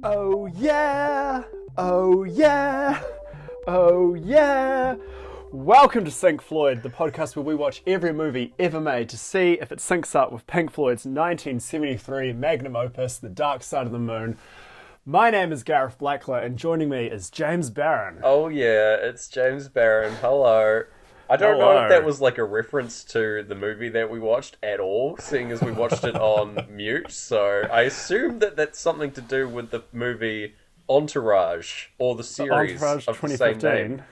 Oh yeah, oh yeah, oh yeah. Welcome to Pink Floyd, the podcast where we watch every movie ever made to see if it syncs up with Pink Floyd's 1973 magnum opus, The Dark Side of the Moon. My name is Gareth Blackler, and joining me is James Barron. Oh yeah, it's James Barron. Hello. I don't know if that was like a reference to the movie that we watched at all, seeing as we watched it on mute, so I assume that that's something to do with the movie Entourage, or the series Entourage of the same 2015. name.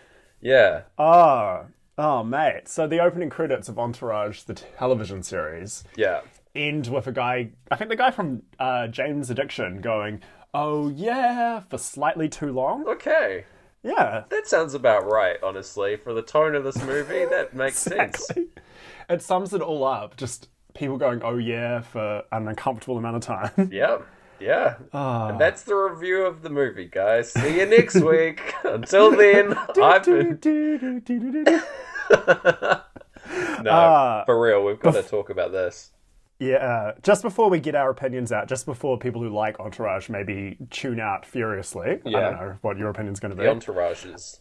Yeah. Oh, mate. So the opening credits of Entourage, the television series, Yeah. end with a guy, I think the guy from James Addiction, going, oh yeah, for slightly too long. Okay. Yeah. That sounds about right, honestly. For the tone of this movie, that makes sense. Exactly. It sums it all up. Just people going, oh yeah, for an uncomfortable amount of time. Yeah. And that's the review of the movie, guys. See you next week. Until then, I've been... No, for real, we've got to talk about this. Yeah, just before we get our opinions out, just before people who like Entourage maybe tune out furiously. Yeah. I don't know what your opinion's going to be. The Entourages.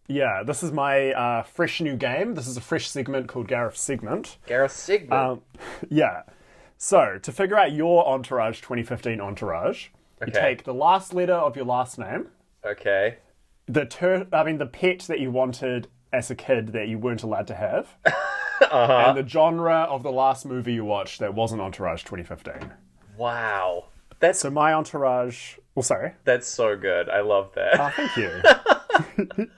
Yeah, this is my fresh new game. This is a fresh segment called Gareth's Segment. Gareth's Segment. Yeah. So, to figure out your Entourage 2015 Entourage, you take the last letter of your last name, Okay. the pet that you wanted as a kid that you weren't allowed to have, and the genre of the last movie you watched that wasn't Entourage 2015. Wow. So my Entourage... Well, sorry. That's so good. I love that. Thank you.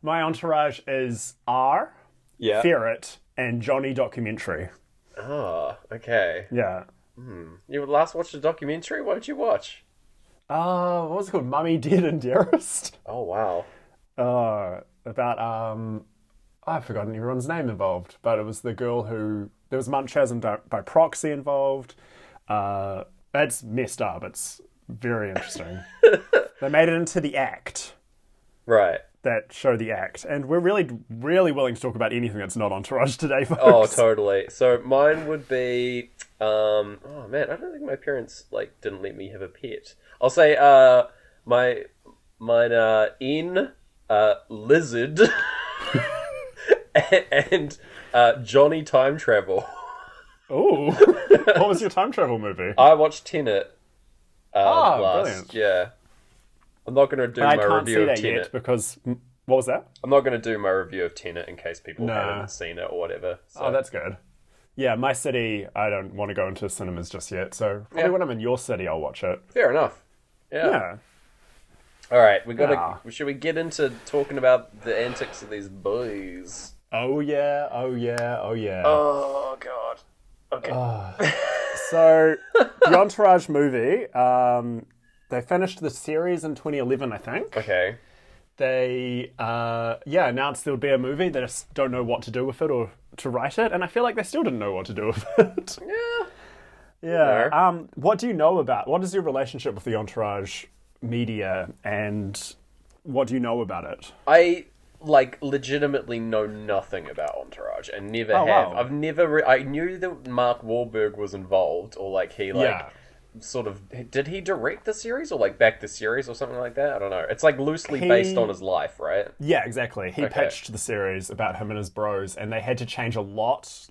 My Entourage is R, Yeah. Ferret, and Johnny Documentary. Oh, okay. Yeah. You last watched a documentary? What did you watch? What was it called? Mummy, Dead and Dearest? Oh, wow. About, I've forgotten everyone's name involved, but it was the girl who... There was Munchausen by proxy involved. It's messed up. It's very interesting. They made it into The Act. Right. That show The Act. And we're really, really willing to talk about anything that's not Entourage today, folks. Oh, totally. So mine would be... oh, man, I don't think my parents, didn't let me have a pet. I'll say, mine, Lizard... and Johnny Time Travel. Oh, what was your time travel movie? I watched Tenet last. Brilliant. Yeah. I'm not going to do I my can't review see of that Tenet. yet because... What was that? I'm not going to do my review of Tenet in case people No. haven't seen it or whatever. So. Oh, that's good. Yeah, my city, I don't want to go into cinemas just yet, so probably Yeah. when I'm in your city, I'll watch it. Fair enough. Yeah. Yeah. All right, should we get into talking about the antics of these boys? Oh yeah, oh yeah, oh yeah. Oh, God. Okay. So, the Entourage movie, they finished the series in 2011, I think. Okay. They, announced there would be a movie. They just don't know what to do with it or to write it, and I feel like they still didn't know what to do with it. Yeah. Yeah. What do you know about... What is your relationship with the Entourage media, and what do you know about it? I... legitimately know nothing about Entourage and never have. Wow. I've never... I knew that Mark Wahlberg was involved, or sort of... Did he direct the series, or back the series, or something like that? I don't know. It's loosely based on his life, right? Yeah, exactly. He pitched the series about him and his bros, and they had to change a lot,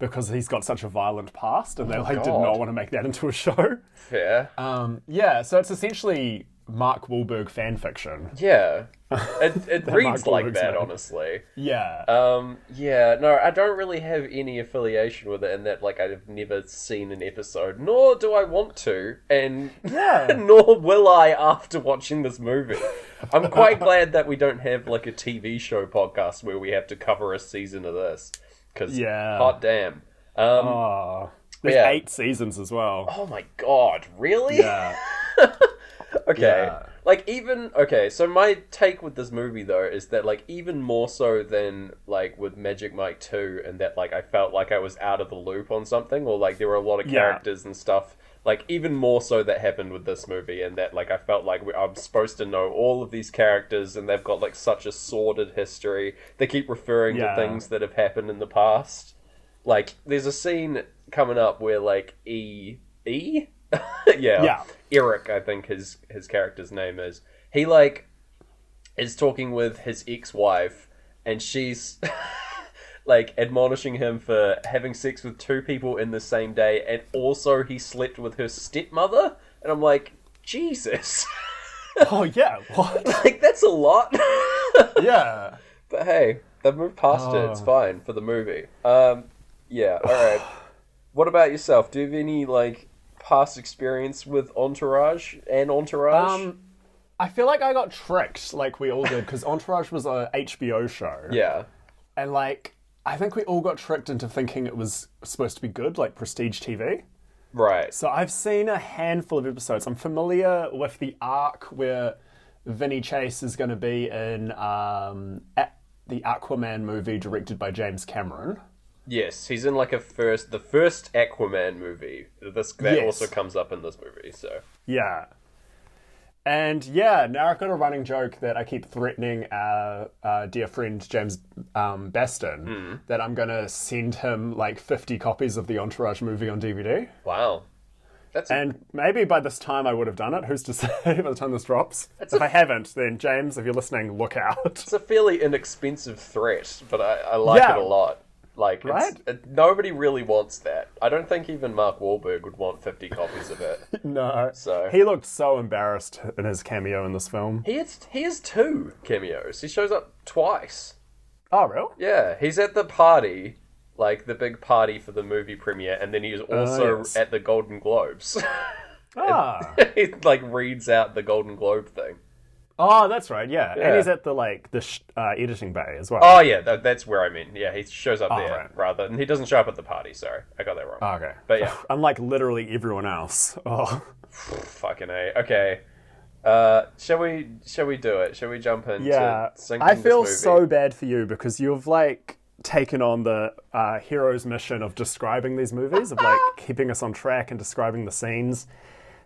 because he's got such a violent past, and they did not want to make that into a show. Fair. So it's essentially Mark Wahlberg fan fiction. Yeah. It reads Mark like Wahlberg's that, name. honestly. Yeah. No, I don't really have any affiliation with it in that, I've never seen an episode, nor do I want to, and nor will I after watching this movie. I'm quite glad that we don't have, a TV show podcast where we have to cover a season of this, because hot damn. There's 8 seasons as well. Oh my god, really? Yeah. Okay. Yeah. So my take with this movie, though, is that, even more so than, with Magic Mike 2, and that, I felt like I was out of the loop on something, or, there were a lot of characters and stuff, even more so that happened with this movie, and that, I felt like I'm supposed to know all of these characters, and they've got, such a sordid history. They keep referring to things that have happened in the past. There's a scene coming up where, E? Eric, I think his character's name is. He like is talking with his ex-wife, and she's like admonishing him for having sex with 2 people in the same day, and also he slept with her stepmother, and I'm like, Jesus. Oh yeah, what? Like, that's a lot. Yeah. But hey, they've moved past it. It's fine for the movie. Yeah, alright. What about yourself? Do you have any, like, past experience with Entourage and Entourage? I feel like I got tricked, like we all did, because Entourage was a HBO show. Yeah. And, like, I think we all got tricked into thinking it was supposed to be good, like prestige TV. Right. So I've seen a handful of episodes. I'm familiar with the arc where Vinny Chase is going to be in the Aquaman movie directed by James Cameron. Yes, he's in like the first Aquaman movie. That also comes up in this movie, so. Yeah. And yeah, now I've got a running joke that I keep threatening our dear friend James Baston that I'm going to send him like 50 copies of the Entourage movie on DVD. Wow. And maybe by this time I would have done it. Who's to say by the time this drops? If I haven't, then James, if you're listening, look out. It's a fairly inexpensive threat, but I like it a lot. Like, right? Nobody really wants that. I don't think even Mark Wahlberg would want 50 copies of it. No. So he looked so embarrassed in his cameo in this film. He has 2 cameos. He shows up twice. Oh, really? Yeah, he's at the party, like the big party for the movie premiere, and then he is also at the Golden Globes. He like reads out the Golden Globe thing. Oh, that's right, yeah. And he's at the editing bay as well. Oh, yeah, that's where I mean. Yeah, he shows up there, right. rather. And he doesn't show up at the party, sorry. I got that wrong. Oh, okay. But yeah. Unlike literally everyone else. Oh. Fucking A. Okay. Shall we do it? Shall we jump into sinking I feel this so movie? bad for you because you've, like, taken on the hero's mission of describing these movies, of, like, keeping us on track and describing the scenes.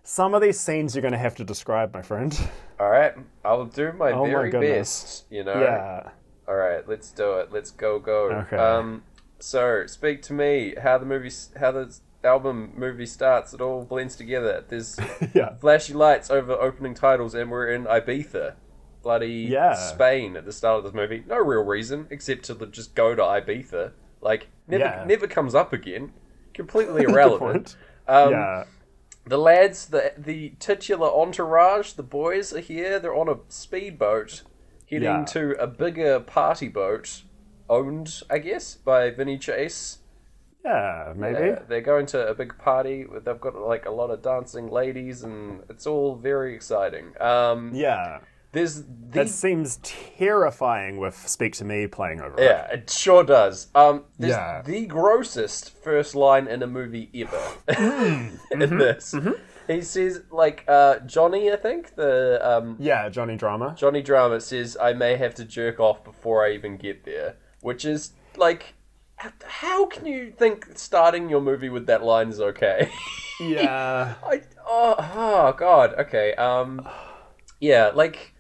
Some of these scenes you're going to have to describe, my friend. All right, I'll do my very goodness. best. You know. Yeah. All right, let's do it. Let's go. Okay. So speak to me. How the album movie starts. It all blends together. There's flashy lights over opening titles, and we're in Ibiza, bloody Spain at the start of this movie. No real reason except to just go to Ibiza. Like never comes up again. Completely irrelevant. The lads, the titular entourage, the boys are here. They're on a speedboat heading to a bigger party boat owned, I guess, by Vinny Chase. Yeah, maybe. They're going to a big party. They've got like a lot of dancing ladies, and it's all very exciting. That seems terrifying with Speak to Me playing over it. Yeah, it sure does. There's the grossest first line in a movie ever. In this. He says, like, Johnny, I think, Johnny Drama. Johnny Drama says, I may have to jerk off before I even get there. Which is, like, how can you think starting your movie with that line is okay? Yeah. Oh, God, okay. Yeah, like...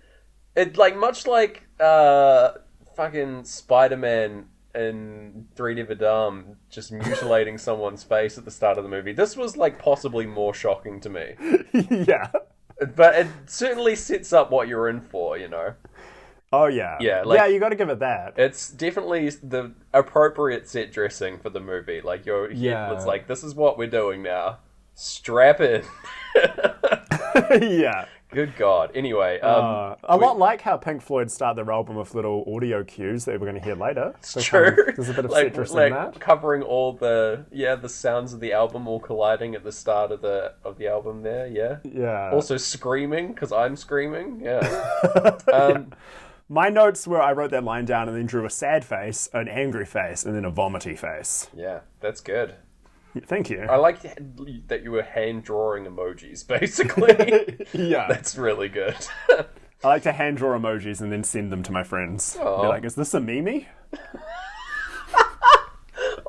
It much like fucking Spider-Man in 3D Vidam just mutilating someone's face at the start of the movie. This was like possibly more shocking to me. Yeah. But it certainly sets up what you're in for, you know. Oh yeah. Yeah, like, you got to give it that. It's definitely the appropriate set dressing for the movie. Like it's like, this is what we're doing now. Strap in. Yeah. Good God. Anyway, a lot like how Pink Floyd start their album with little audio cues that we're going to hear later. So true. There's a bit of citrus in that. Covering all the sounds of the album all colliding at the start of the album there. Yeah. Yeah. Also screaming because I'm screaming. Yeah. My notes were I wrote that line down and then drew a sad face, an angry face, and then a vomity face. Yeah, that's good. Thank you. I like that you were hand drawing emojis, basically. Yeah. That's really good. I like to hand draw emojis and then send them to my friends. Be like, is this a meme?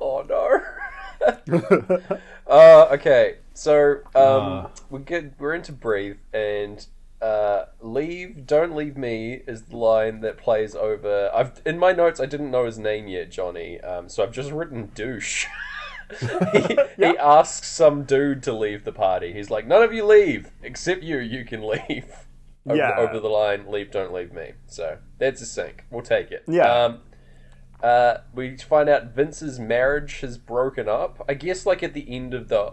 Oh, no. Okay, so we're into Breathe, and Don't Leave Me is the line that plays over... In my notes, I didn't know his name yet, Johnny, so I've just written douche. he asks some dude to leave the party. He's like, none of you leave, except you. You can leave. Over the line, leave, don't leave me. So that's a sync. We'll take it. Yeah. We find out Vince's marriage has broken up. I guess like at the end of the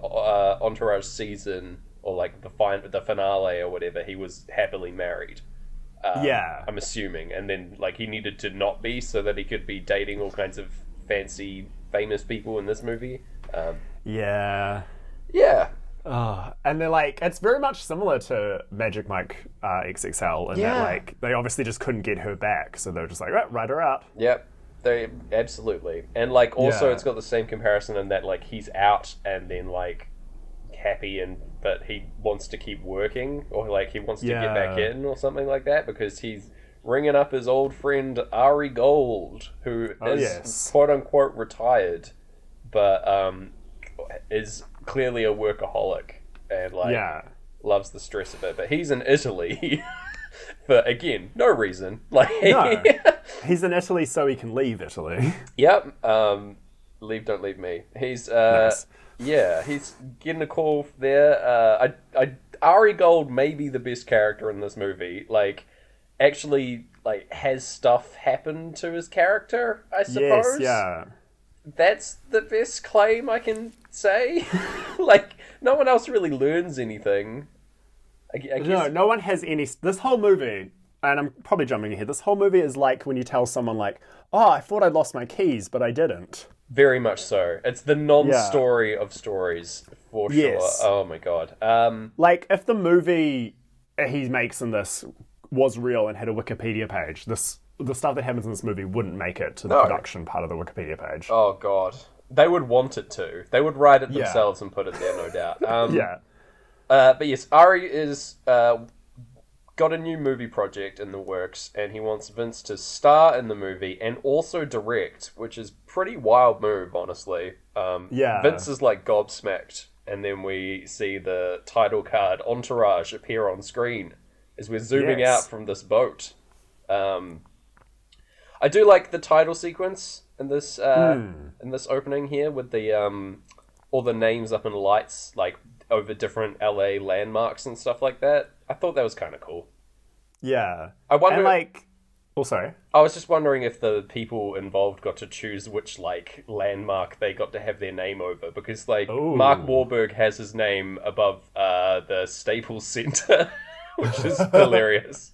Entourage season, or like the finale or whatever, he was happily married. I'm assuming. And then like he needed to not be so that he could be dating all kinds of fancy, famous people in this movie. Yeah. And they're like, it's very much similar to Magic Mike XXL in that like they obviously just couldn't get her back, so they're just like, right, write her out. Yep. They absolutely. And like also it's got the same comparison in that like he's out and then like happy but he wants to keep working, or like he wants to get back in or something like that, because he's ringing up his old friend Ari Gold, who is quote unquote retired, but is clearly a workaholic and like loves the stress of it. But he's in Italy for, again, no reason. Like he's in Italy so he can leave Italy. Yep. Leave, don't leave me. He's nice. Yeah, he's getting a call there. Ari Gold may be the best character in this movie. Like, actually, like, has stuff happen to his character, I suppose. Yes, yeah. That's the best claim I can say. Like, no one else really learns anything. I guess... No one has any... This whole movie, and I'm probably jumping ahead, this whole movie is like when you tell someone like, oh, I thought I lost my keys, but I didn't. Very much so. It's the non-story of stories, for sure. Oh my god. Like, if the movie he makes in this was real and had a Wikipedia page, the stuff that happens in this movie wouldn't make it to the production part of the Wikipedia page. Oh god. They would want it to. They would write it themselves and put it there, no doubt. But yes, Ari is... got a new movie project in the works, and he wants Vince to star in the movie and also direct, which is pretty wild move, honestly. Vince is like gobsmacked, and then we see the title card Entourage appear on screen as we're zooming out from this boat. I do like the title sequence in this in this opening here with the all the names up in lights, like over different LA landmarks and stuff like that. I thought that was kind of cool. Yeah. I wonder... And like... Oh, sorry. I was just wondering if the people involved got to choose which, like, landmark they got to have their name over. Because, like, Mark Wahlberg has his name above the Staples Center, which is hilarious.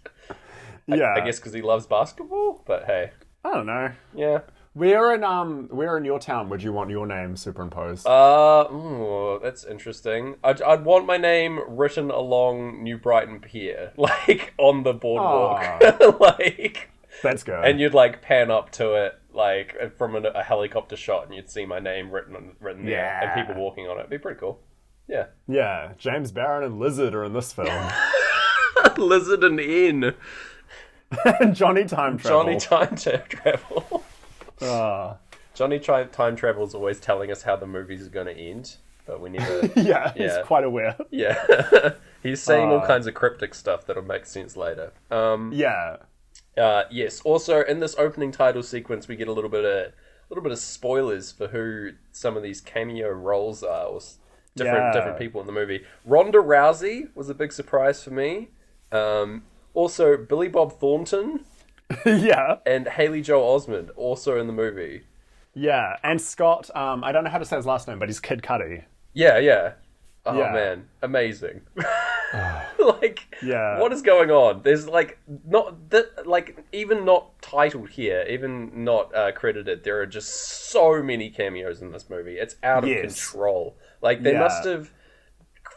I guess because he loves basketball? But hey. I don't know. Yeah. Where in your town would you want your name superimposed? That's interesting. I'd want my name written along New Brighton Pier, like on the boardwalk, like. That's good. And you'd like pan up to it, like from a helicopter shot, and you'd see my name written there, and people walking on it. It'd be pretty cool. Yeah. Yeah. James Barron and Lizard are in this film. Lizard and N. And Johnny Time Travel. Johnny Time Travel. Johnny Time Travel is always telling us how the movies are going to end, but we never... He's quite aware. Yeah. He's saying all kinds of cryptic stuff that'll make sense later. Yes. Also, in this opening title sequence, we get a little bit of spoilers for who some of these cameo roles are, or different people in the movie. Ronda Rousey was a big surprise for me. Also, Billy Bob Thornton... And Haley Joel Osment, also in the movie. Yeah, and Scott, I don't know how to say his last name, but he's Kid Cudi. Yeah. Oh, man. Amazing. What is going on? There's, even not titled here, even not credited, there are just so many cameos in this movie. It's out of control. Like, they must have...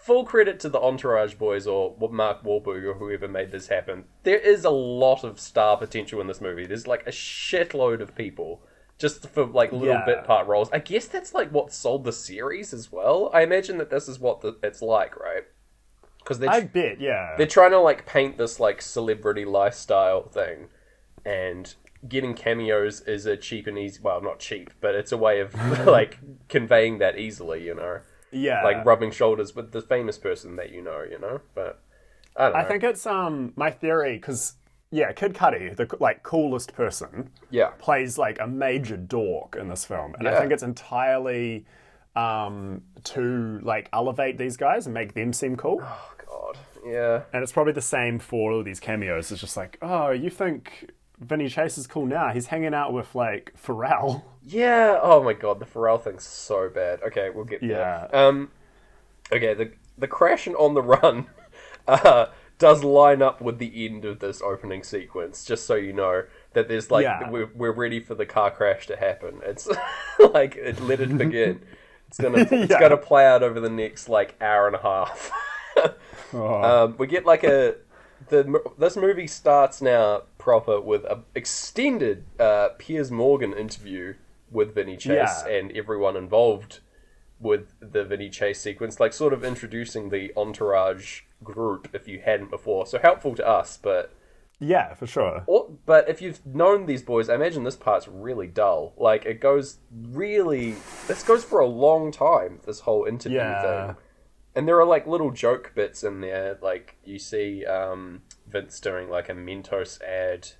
Full credit to the Entourage boys or Mark Wahlberg or whoever made this happen. There is a lot of star potential in this movie. There's like a shitload of people just for like little bit part roles. I guess that's like what sold the series as well. I imagine that this is what it's like, right? Because I bet, they're trying to like paint this like celebrity lifestyle thing, and getting cameos is a cheap and easy. Well, not cheap, but it's a way of like conveying that easily, you know. Yeah. Like rubbing shoulders with the famous person that you know? But I don't know. I think it's my theory, because Kid Cudi, the like coolest person, plays like a major dork in this film. And I think it's entirely to like elevate these guys and make them seem cool. Oh god, yeah. And it's probably the same for all of these cameos. It's just like, oh, you think Vinny Chase is cool now? He's hanging out with like Pharrell. Yeah. Oh my god, the Pharrell thing's so bad. Okay, we'll get there. Okay, the crash and on the run does line up with the end of this opening sequence. Just so you know that there's like we're ready for the car crash to happen. It's like let it begin. It's gonna play out over the next like hour and a half. We get like this movie starts now proper with a extended Piers Morgan interview with Vinny Chase and everyone involved with the Vinny Chase sequence, like sort of introducing the Entourage group if you hadn't before. So helpful to us, but yeah, for sure. But if you've known these boys, I imagine this part's really dull. Like this goes for a long time, this whole interview thing. And there are like little joke bits in there, like you see Vince doing like a Mentos ad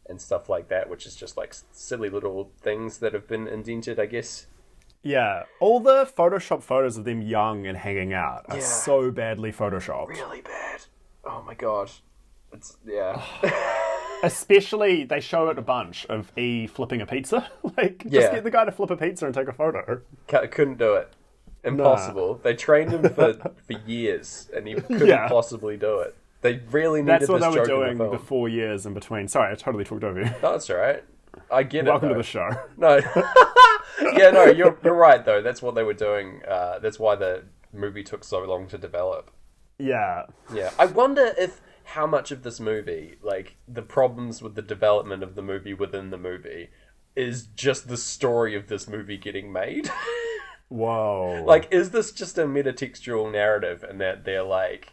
and stuff like that, which is just like silly little things that have been indented, I guess. Yeah, all the Photoshop photos of them young and hanging out are so badly Photoshopped. Really bad. Oh my god. It's, Especially, they show it a bunch of E flipping a pizza. Like, just get the guy to flip a pizza and take a photo. Couldn't do it. Impossible. Nah. They trained him for years, and he couldn't possibly do it. They really needed this joke in the film. That's what they were doing the 4 years in between. Sorry, I totally talked over you. No, that's all right. I get Welcome it, to the show. No. Yeah, no, you're right, though. That's what they were doing. That's why the movie took so long to develop. Yeah. Yeah. I wonder if how much of this movie, like, the problems with the development of the movie within the movie, is just the story of this movie getting made. Whoa. Like, is this just a metatextual narrative and that they're, like,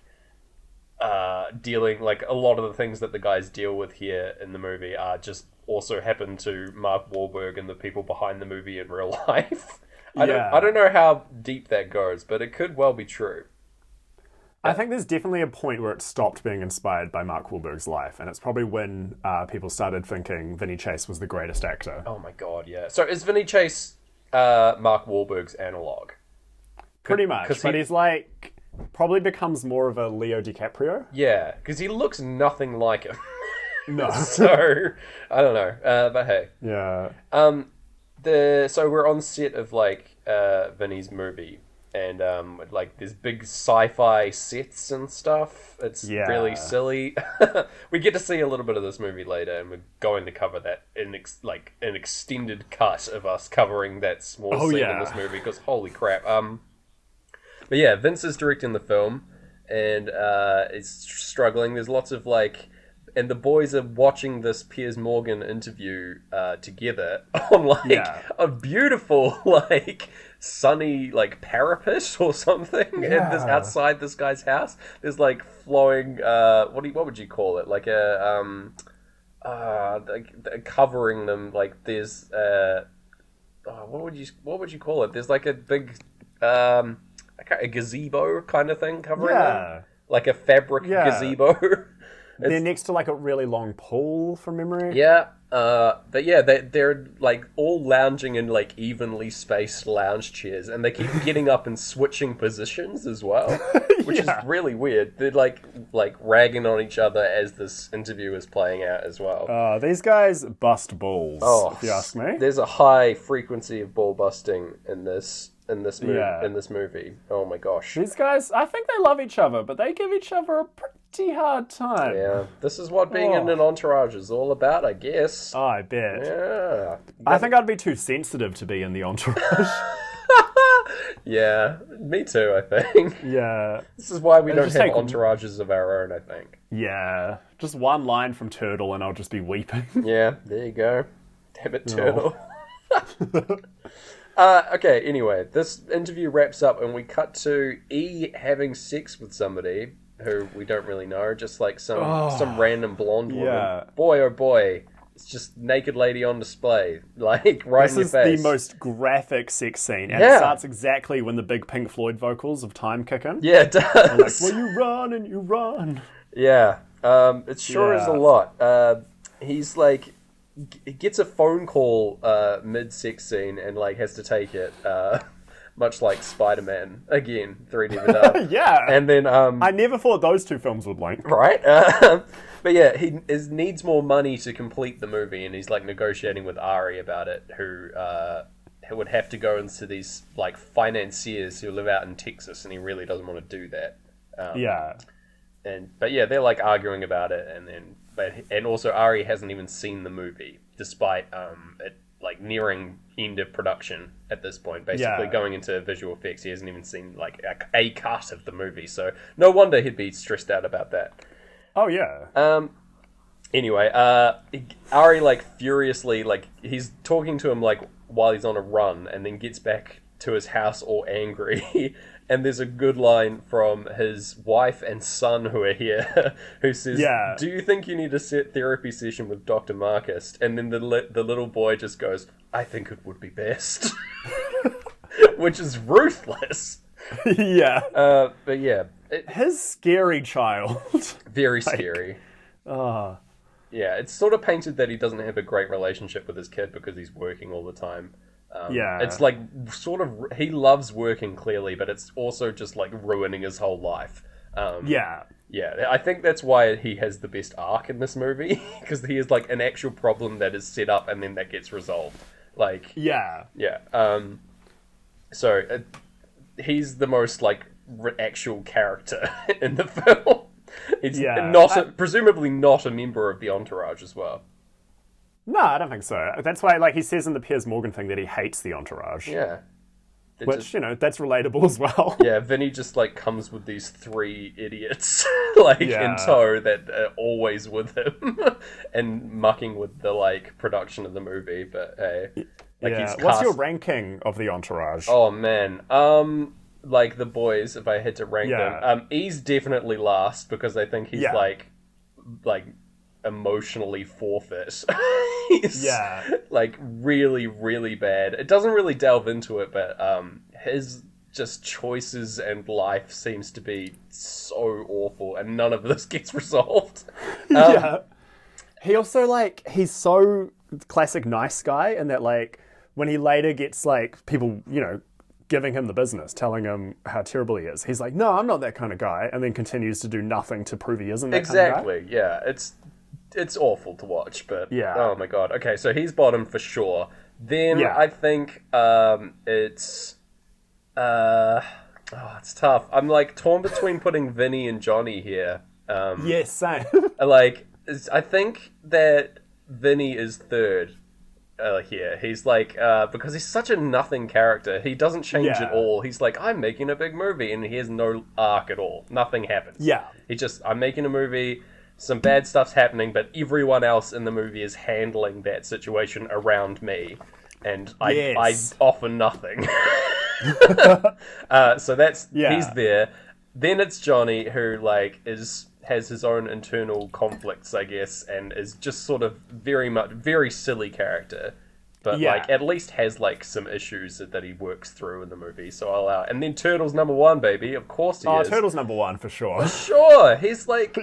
dealing, like, a lot of the things that the guys deal with here in the movie are just also happen to Mark Wahlberg and the people behind the movie in real life? I don't know how deep that goes, but it could well be true. I think there's definitely a point where it stopped being inspired by Mark Wahlberg's life, and it's probably when people started thinking Vinny Chase was the greatest actor. Oh my god, yeah. So is Vinny Chase Mark Wahlberg's analog? Pretty much, but he's like, probably becomes more of a Leo DiCaprio. Yeah, because he looks nothing like him. No. So, I don't know, but hey. Yeah. So we're on set of, like, Vinny's movie, and, like, there's big sci-fi sets and stuff. It's really silly. We get to see a little bit of this movie later, and we're going to cover that in, an extended cut of us covering that small scene in this movie, because holy crap. But yeah, Vince is directing the film, and it's struggling. There's lots of, like... And the boys are watching this Piers Morgan interview together on, like, a beautiful, like, sunny, like, parapet or something. Yeah. And this outside this guy's house, there's, like, flowing, what would you call it? Like covering them, like, there's, what would you call it? There's, like, a big, a gazebo kind of thing covering them. Like a fabric gazebo. They're next to, like, a really long pool, from memory. Yeah, but yeah, they're like all lounging in, like, evenly spaced lounge chairs, and they keep getting up and switching positions as well, which is really weird. They're like ragging on each other as this interview is playing out as well. These guys bust balls, if you ask me. There's a high frequency of ball busting in this movie. Oh my gosh. These guys, I think they love each other, but they give each other a pretty hard time. Yeah, this is what being in an entourage is all about, I guess. Oh, I bet. Yeah. I think I'd be too sensitive to be in the entourage. Yeah, me too, I think. Yeah. This is why we don't have entourages of our own, I think. Yeah. Just one line from Turtle and I'll just be weeping. Yeah, there you go. Damn it, Turtle. Okay, anyway, this interview wraps up and we cut to E having sex with somebody who we don't really know, just like some random blonde woman. Boy, oh boy, it's just naked lady on display, like right in your face. This is the most graphic sex scene, and it starts exactly when the big Pink Floyd vocals of Time kick in. Yeah, it does. And like, well, you run and you run. Yeah, it sure is a lot. He's like... He gets a phone call mid-sex scene and, like, has to take it. much like Spider-Man again, 3D Vidal. Yeah. And then I never thought those two films would link. right, but yeah, he needs more money to complete the movie, and he's like negotiating with Ari about it, who would have to go into these like financiers who live out in Texas, and he really doesn't want to do that. But yeah, they're like arguing about it, and also Ari hasn't even seen the movie, despite it like nearing end of production at this point. Basically, going into visual effects, he hasn't even seen like a cut of the movie, so no wonder he'd be stressed out about that. Oh yeah. Anyway, Ari like furiously like he's talking to him like while he's on a run, and then gets back to his house all angry. And there's a good line from his wife and son who are here, who says, "Do you think you need a therapy session with Dr. Marcus?" And then the little boy just goes, "I think it would be best," which is ruthless. Yeah. But yeah, his scary child. Very scary. Yeah, it's sort of painted that he doesn't have a great relationship with his kid because he's working all the time. It's like sort of he loves working clearly, but it's also just like ruining his whole life. Yeah, I think that's why he has the best arc in this movie, because he has like an actual problem that is set up and then that gets resolved. Like so he's the most like actual character in the film. He's presumably not a member of the Entourage as well. No, I don't think so. That's why, like, he says in the Piers Morgan thing that he hates the Entourage. Yeah. Which, you know, that's relatable as well. Yeah, Vinny just, like, comes with these three idiots, like, in tow that are always with him and mucking with the, like, production of the movie, but hey. Like, What's your ranking of the Entourage? Oh, man. Like, the boys, if I had to rank them, E's definitely last, because I think he's, like, emotionally forfeit. He's like really, really bad. It doesn't really delve into it, but his just choices and life seems to be so awful, and none of this gets resolved. He also like he's so classic nice guy, and that like when he later gets like people, you know, giving him the business, telling him how terrible he is, he's like, no, I'm not that kind of guy, and then continues to do nothing to prove he isn't that kind of guy. Exactly. Yeah, it's awful to watch, but oh my god. Okay, so he's bottom for sure. Then I think it's it's tough. I'm like torn between putting Vinny and Johnny here. Yes, same. Like I think that Vinny is third here. He's like because he's such a nothing character. He doesn't change at all. He's like, I'm making a big movie, and he has no arc at all. Nothing happens. Yeah. I'm making a movie. Some bad stuff's happening, but everyone else in the movie is handling that situation around me, and I offer nothing. So that's he's there. Then it's Johnny, who like has his own internal conflicts, I guess, and is just sort of very silly character. But like at least has like some issues that he works through in the movie, so I'll allow it. And then Turtle's number one, baby. Of course he is. Turtle's number one for sure. For sure. He's like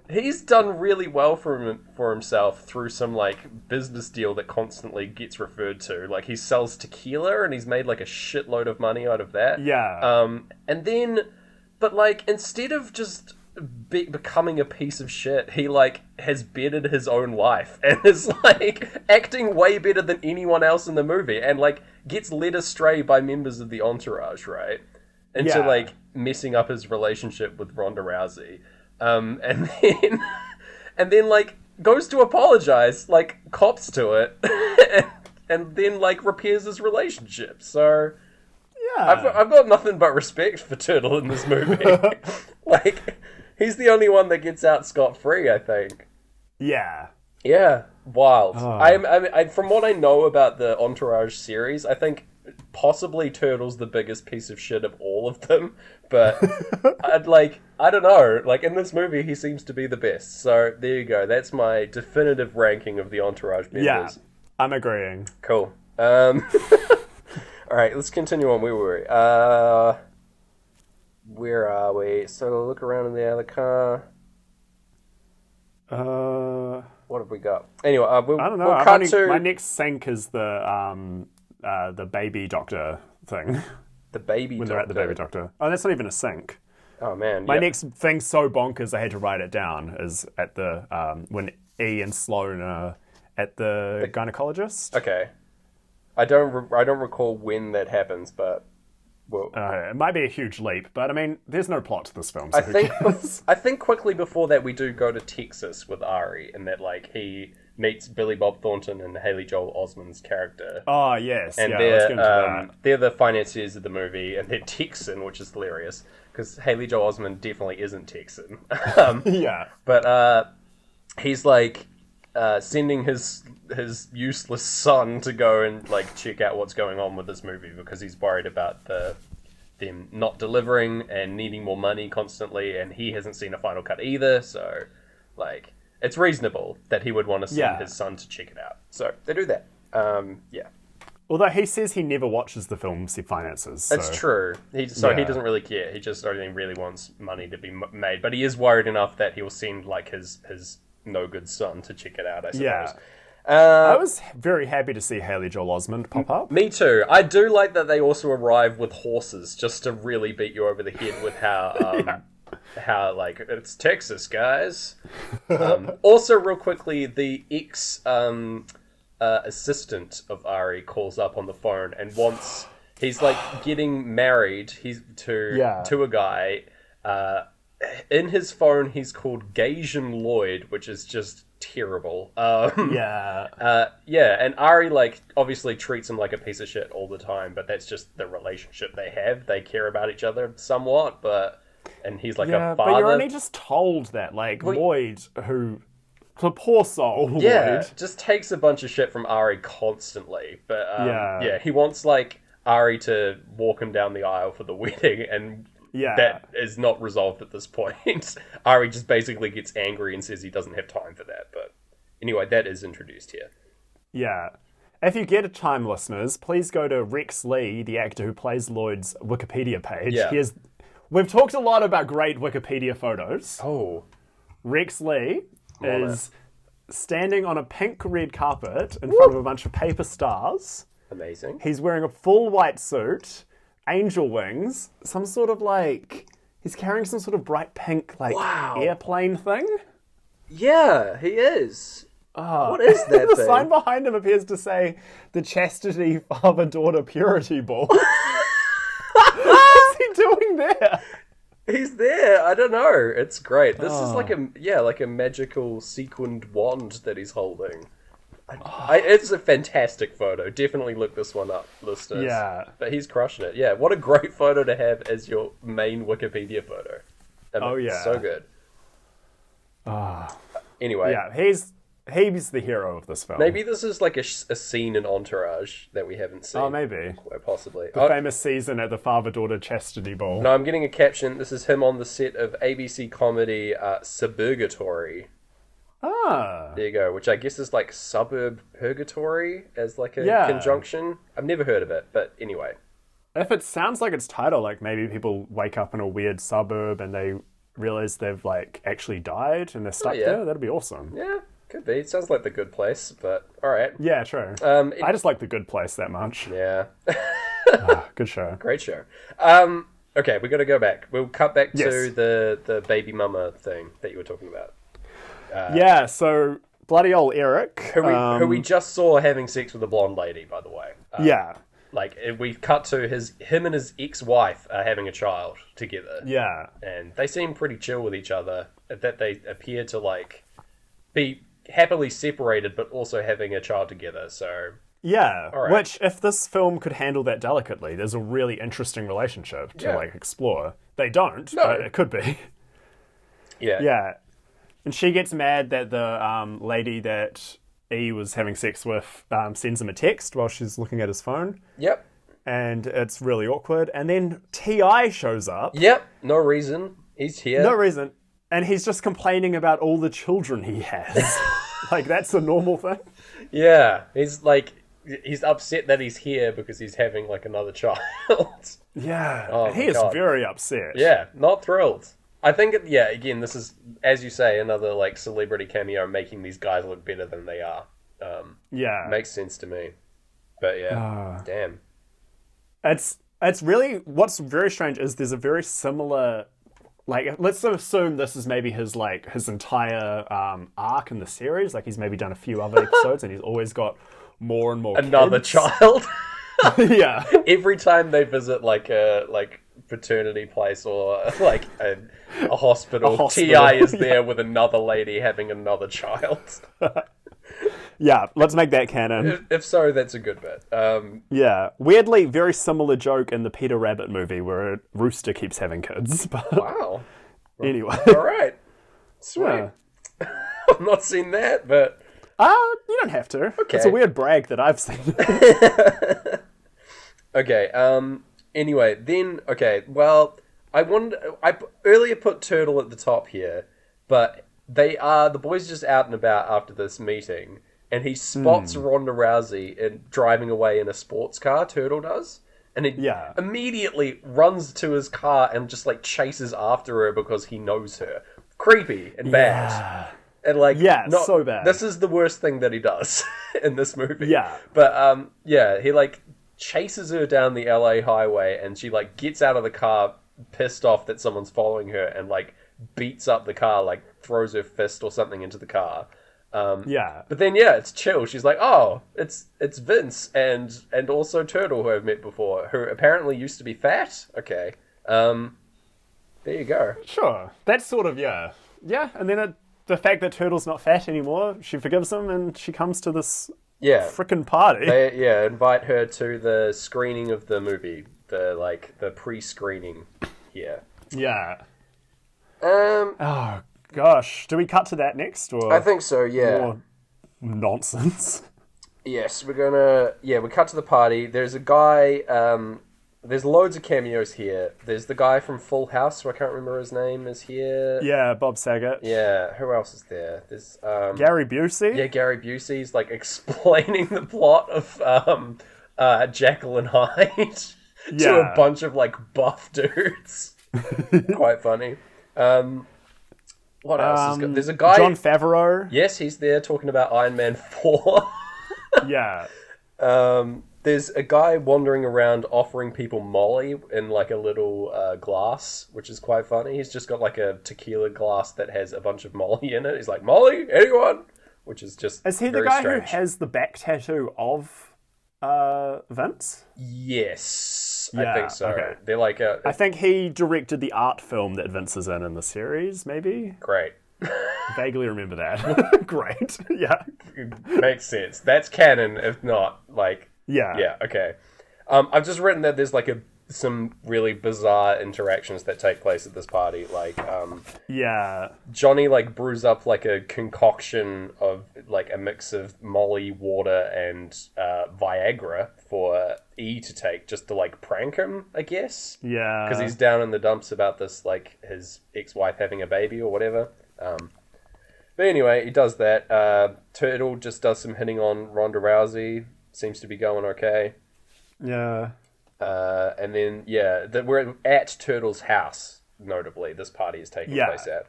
he's done really well for himself through some like business deal that constantly gets referred to. Like he sells tequila and he's made like a shitload of money out of that. Yeah. And then but like instead of just becoming a piece of shit, he like has bettered his own life and is like acting way better than anyone else in the movie, and like gets led astray by members of the Entourage, right, into like messing up his relationship with Ronda Rousey, and then like goes to apologize, like cops to it, and then like repairs his relationship. So I've got nothing but respect for Turtle in this movie. Like he's the only one that gets out scot-free, I think. Yeah. Yeah. Wild. Oh. I from what I know about the Entourage series, I think possibly Turtle's the biggest piece of shit of all of them. But I don't know. Like in this movie, he seems to be the best. So there you go. That's my definitive ranking of the Entourage members. Yeah, I'm agreeing. Cool. All right, let's continue on. Where were we? Where are we? So look around in the other car. What have we got? Anyway, I don't know. My next sync is the baby doctor thing. The baby when doctor. they're at the baby doctor. Oh, that's not even a sink. Oh man. My next thing's so bonkers I had to write it down is at the when E and Sloane are at the gynecologist. Okay. I don't recall when that happens, but well, it might be a huge leap, but I mean, there's no plot to this film. So I think quickly before that we do go to Texas with Ari, and that like he meets Billy Bob Thornton and Haley Joel Osment's character. Oh yes, and they're the financiers of the movie, and they're Texan, which is hilarious because Haley Joel Osment definitely isn't Texan. Yeah, but he's like sending his useless son to go and like check out what's going on with this movie because he's worried about them not delivering and needing more money constantly, and he hasn't seen a final cut either, so like it's reasonable that he would want to send his son to check it out. So they do that. Yeah. Although he says he never watches the films he finances. So. It's true. He doesn't really care. He just only really wants money to be made, but he is worried enough that he'll send like his no good son to check it out, I suppose. Yeah. I was very happy to see Haley Joel Osment pop up. Me too. I do like that they also arrive with horses just to really beat you over the head with how how like it's Texas, guys. Also, real quickly, the ex assistant of Ari calls up on the phone and wants he's like getting married. To a guy. In his phone, he's called Gasian Lloyd, which is just terrible. And Ari like obviously treats him like a piece of shit all the time, but that's just the relationship they have. They care about each other somewhat, and he's like a father. But you're only just told that, like, Lloyd, the poor soul, Lloyd, just takes a bunch of shit from Ari constantly. But he wants like Ari to walk him down the aisle for the wedding, and that is not resolved at this point. Ari just basically gets angry and says he doesn't have time for that. But anyway, that is introduced here. Yeah. If you get a time, listeners, please go to Rex Lee, the actor who plays Lloyd's Wikipedia page. Yeah. We've talked a lot about great Wikipedia photos. Oh. Rex Lee is standing on a pink red carpet in front of a bunch of paper stars. Amazing. He's wearing a full white suit, angel wings, some sort of like... He's carrying some sort of bright pink, like, airplane thing. Yeah, he is. What is that the thing? sign behind him appears to say, the Chastity Father-Daughter Purity Ball. What's he doing there? He's there. I don't know. It's great. This is like a magical sequined wand that he's holding. It's a fantastic photo. Definitely look this one up, listeners. Yeah. But he's crushing it. Yeah, what a great photo to have as your main Wikipedia photo. So good. Anyway. Yeah, he's the hero of this film. Maybe this is like a scene in Entourage that we haven't seen. Oh, maybe. Quite possibly. The famous season at the father-daughter chastity ball. No, I'm getting a caption. This is him on the set of ABC comedy Suburgatory. Ah. There you go, which I guess is like suburb purgatory as like a conjunction. I've never heard of it, but anyway. If it sounds like its title, like maybe people wake up in a weird suburb and they realize they've like actually died and they're stuck there, that'd be awesome. Yeah, could be. It sounds like The Good Place, but alright. Yeah, true. I just like The Good Place that much. Yeah. Good show. Great show. Okay, we got to go back. We'll cut back to the baby mama thing that you were talking about. So bloody old Eric, who we just saw having sex with a blonde lady, by the way. Like we cut to him and his ex-wife are having a child together. Yeah, and they seem pretty chill with each other. That they appear to like be happily separated, but also having a child together. So which if this film could handle that delicately, there's a really interesting relationship to like explore. They don't, but it could be. Yeah. And she gets mad that the lady that E was having sex with sends him a text while she's looking at his phone. Yep. And it's really awkward. And then T.I. shows up. Yep. No reason. He's here. No reason. And he's just complaining about all the children he has. Like, that's a normal thing. Yeah. He's upset that he's here because he's having, like, another child. Yeah. He is very upset. Yeah. Not thrilled. I think, again, this is, as you say, another, like, celebrity cameo making these guys look better than they are. Makes sense to me. But, damn. It's really, what's very strange is there's a very similar, like, let's assume this is maybe his entire arc in the series. Like, he's maybe done a few other episodes and he's always got more and more Another kids. child. Yeah. Every time they visit like a paternity place or like a hospital, T.I. is there with another lady having another child. Yeah, let's make that canon. If so, that's a good bit. Yeah. Weirdly, very similar joke in the Peter Rabbit movie where a rooster keeps having kids. But Wow. anyway. All right. Sweet. Yeah. I've not seen that, but... You don't have to. Okay. It's a weird brag that I've seen. Okay, anyway, then... Okay, well, I earlier put Turtle at the top here, but the boys just out and about after this meeting, and he spots Ronda Rousey driving away in a sports car, Turtle does, and he immediately runs to his car and just, like, chases after her because he knows her. Creepy and bad. And, like, so bad. This is the worst thing that he does in this movie. Yeah. But, he, like, chases her down the LA highway, and she, like, gets out of the car pissed off that someone's following her and, like, beats up the car, like, throws her fist or something into the car. But then, it's chill. She's like, oh, it's Vince and also Turtle, who I've met before, who apparently used to be fat. Okay. There you go. Sure. That's sort of, yeah. And then the fact that Turtle's not fat anymore, she forgives him and she comes to this frickin' party. They, invite her to the screening of the movie. The pre-screening here. Yeah. Oh, gosh. Do we cut to that next? Or I think so, yeah. More nonsense? Yes, we're gonna... Yeah, we cut to the party. There's a guy... there's loads of cameos here. There's the guy from Full House, who I can't remember his name, is here. Yeah, Bob Saget. Yeah, who else is there? There's... Gary Busey? Yeah, Gary Busey's, like, explaining the plot of Jekyll and Hyde to a bunch of, like, buff dudes. Quite funny. What else is good? There's a guy... Jon Favreau. Yes, he's there talking about Iron Man 4. Yeah. There's a guy wandering around offering people Molly in like a little glass, which is quite funny. He's just got like a tequila glass that has a bunch of Molly in it. He's like, Molly? Anyone? Which is just Is he the guy who has the back tattoo of Vince? Yes, I Yeah, think so. okay. They're like I think he directed the art film that Vince is in the series, maybe? Great. Vaguely remember that. Great. Yeah. Makes sense. That's canon, if not, like... Yeah. Yeah, okay. I've just written that there's, like, some really bizarre interactions that take place at this party. Like, Johnny, like, brews up, like, a concoction of, like, a mix of Molly, water, and Viagra for E to take just to, like, prank him, I guess. Yeah. Because he's down in the dumps about this, like, his ex-wife having a baby or whatever. But anyway, he does that. Turtle just does some hitting on Ronda Rousey. Seems to be going okay. Yeah. And then, we're at Turtle's house, notably. This party is taking place at.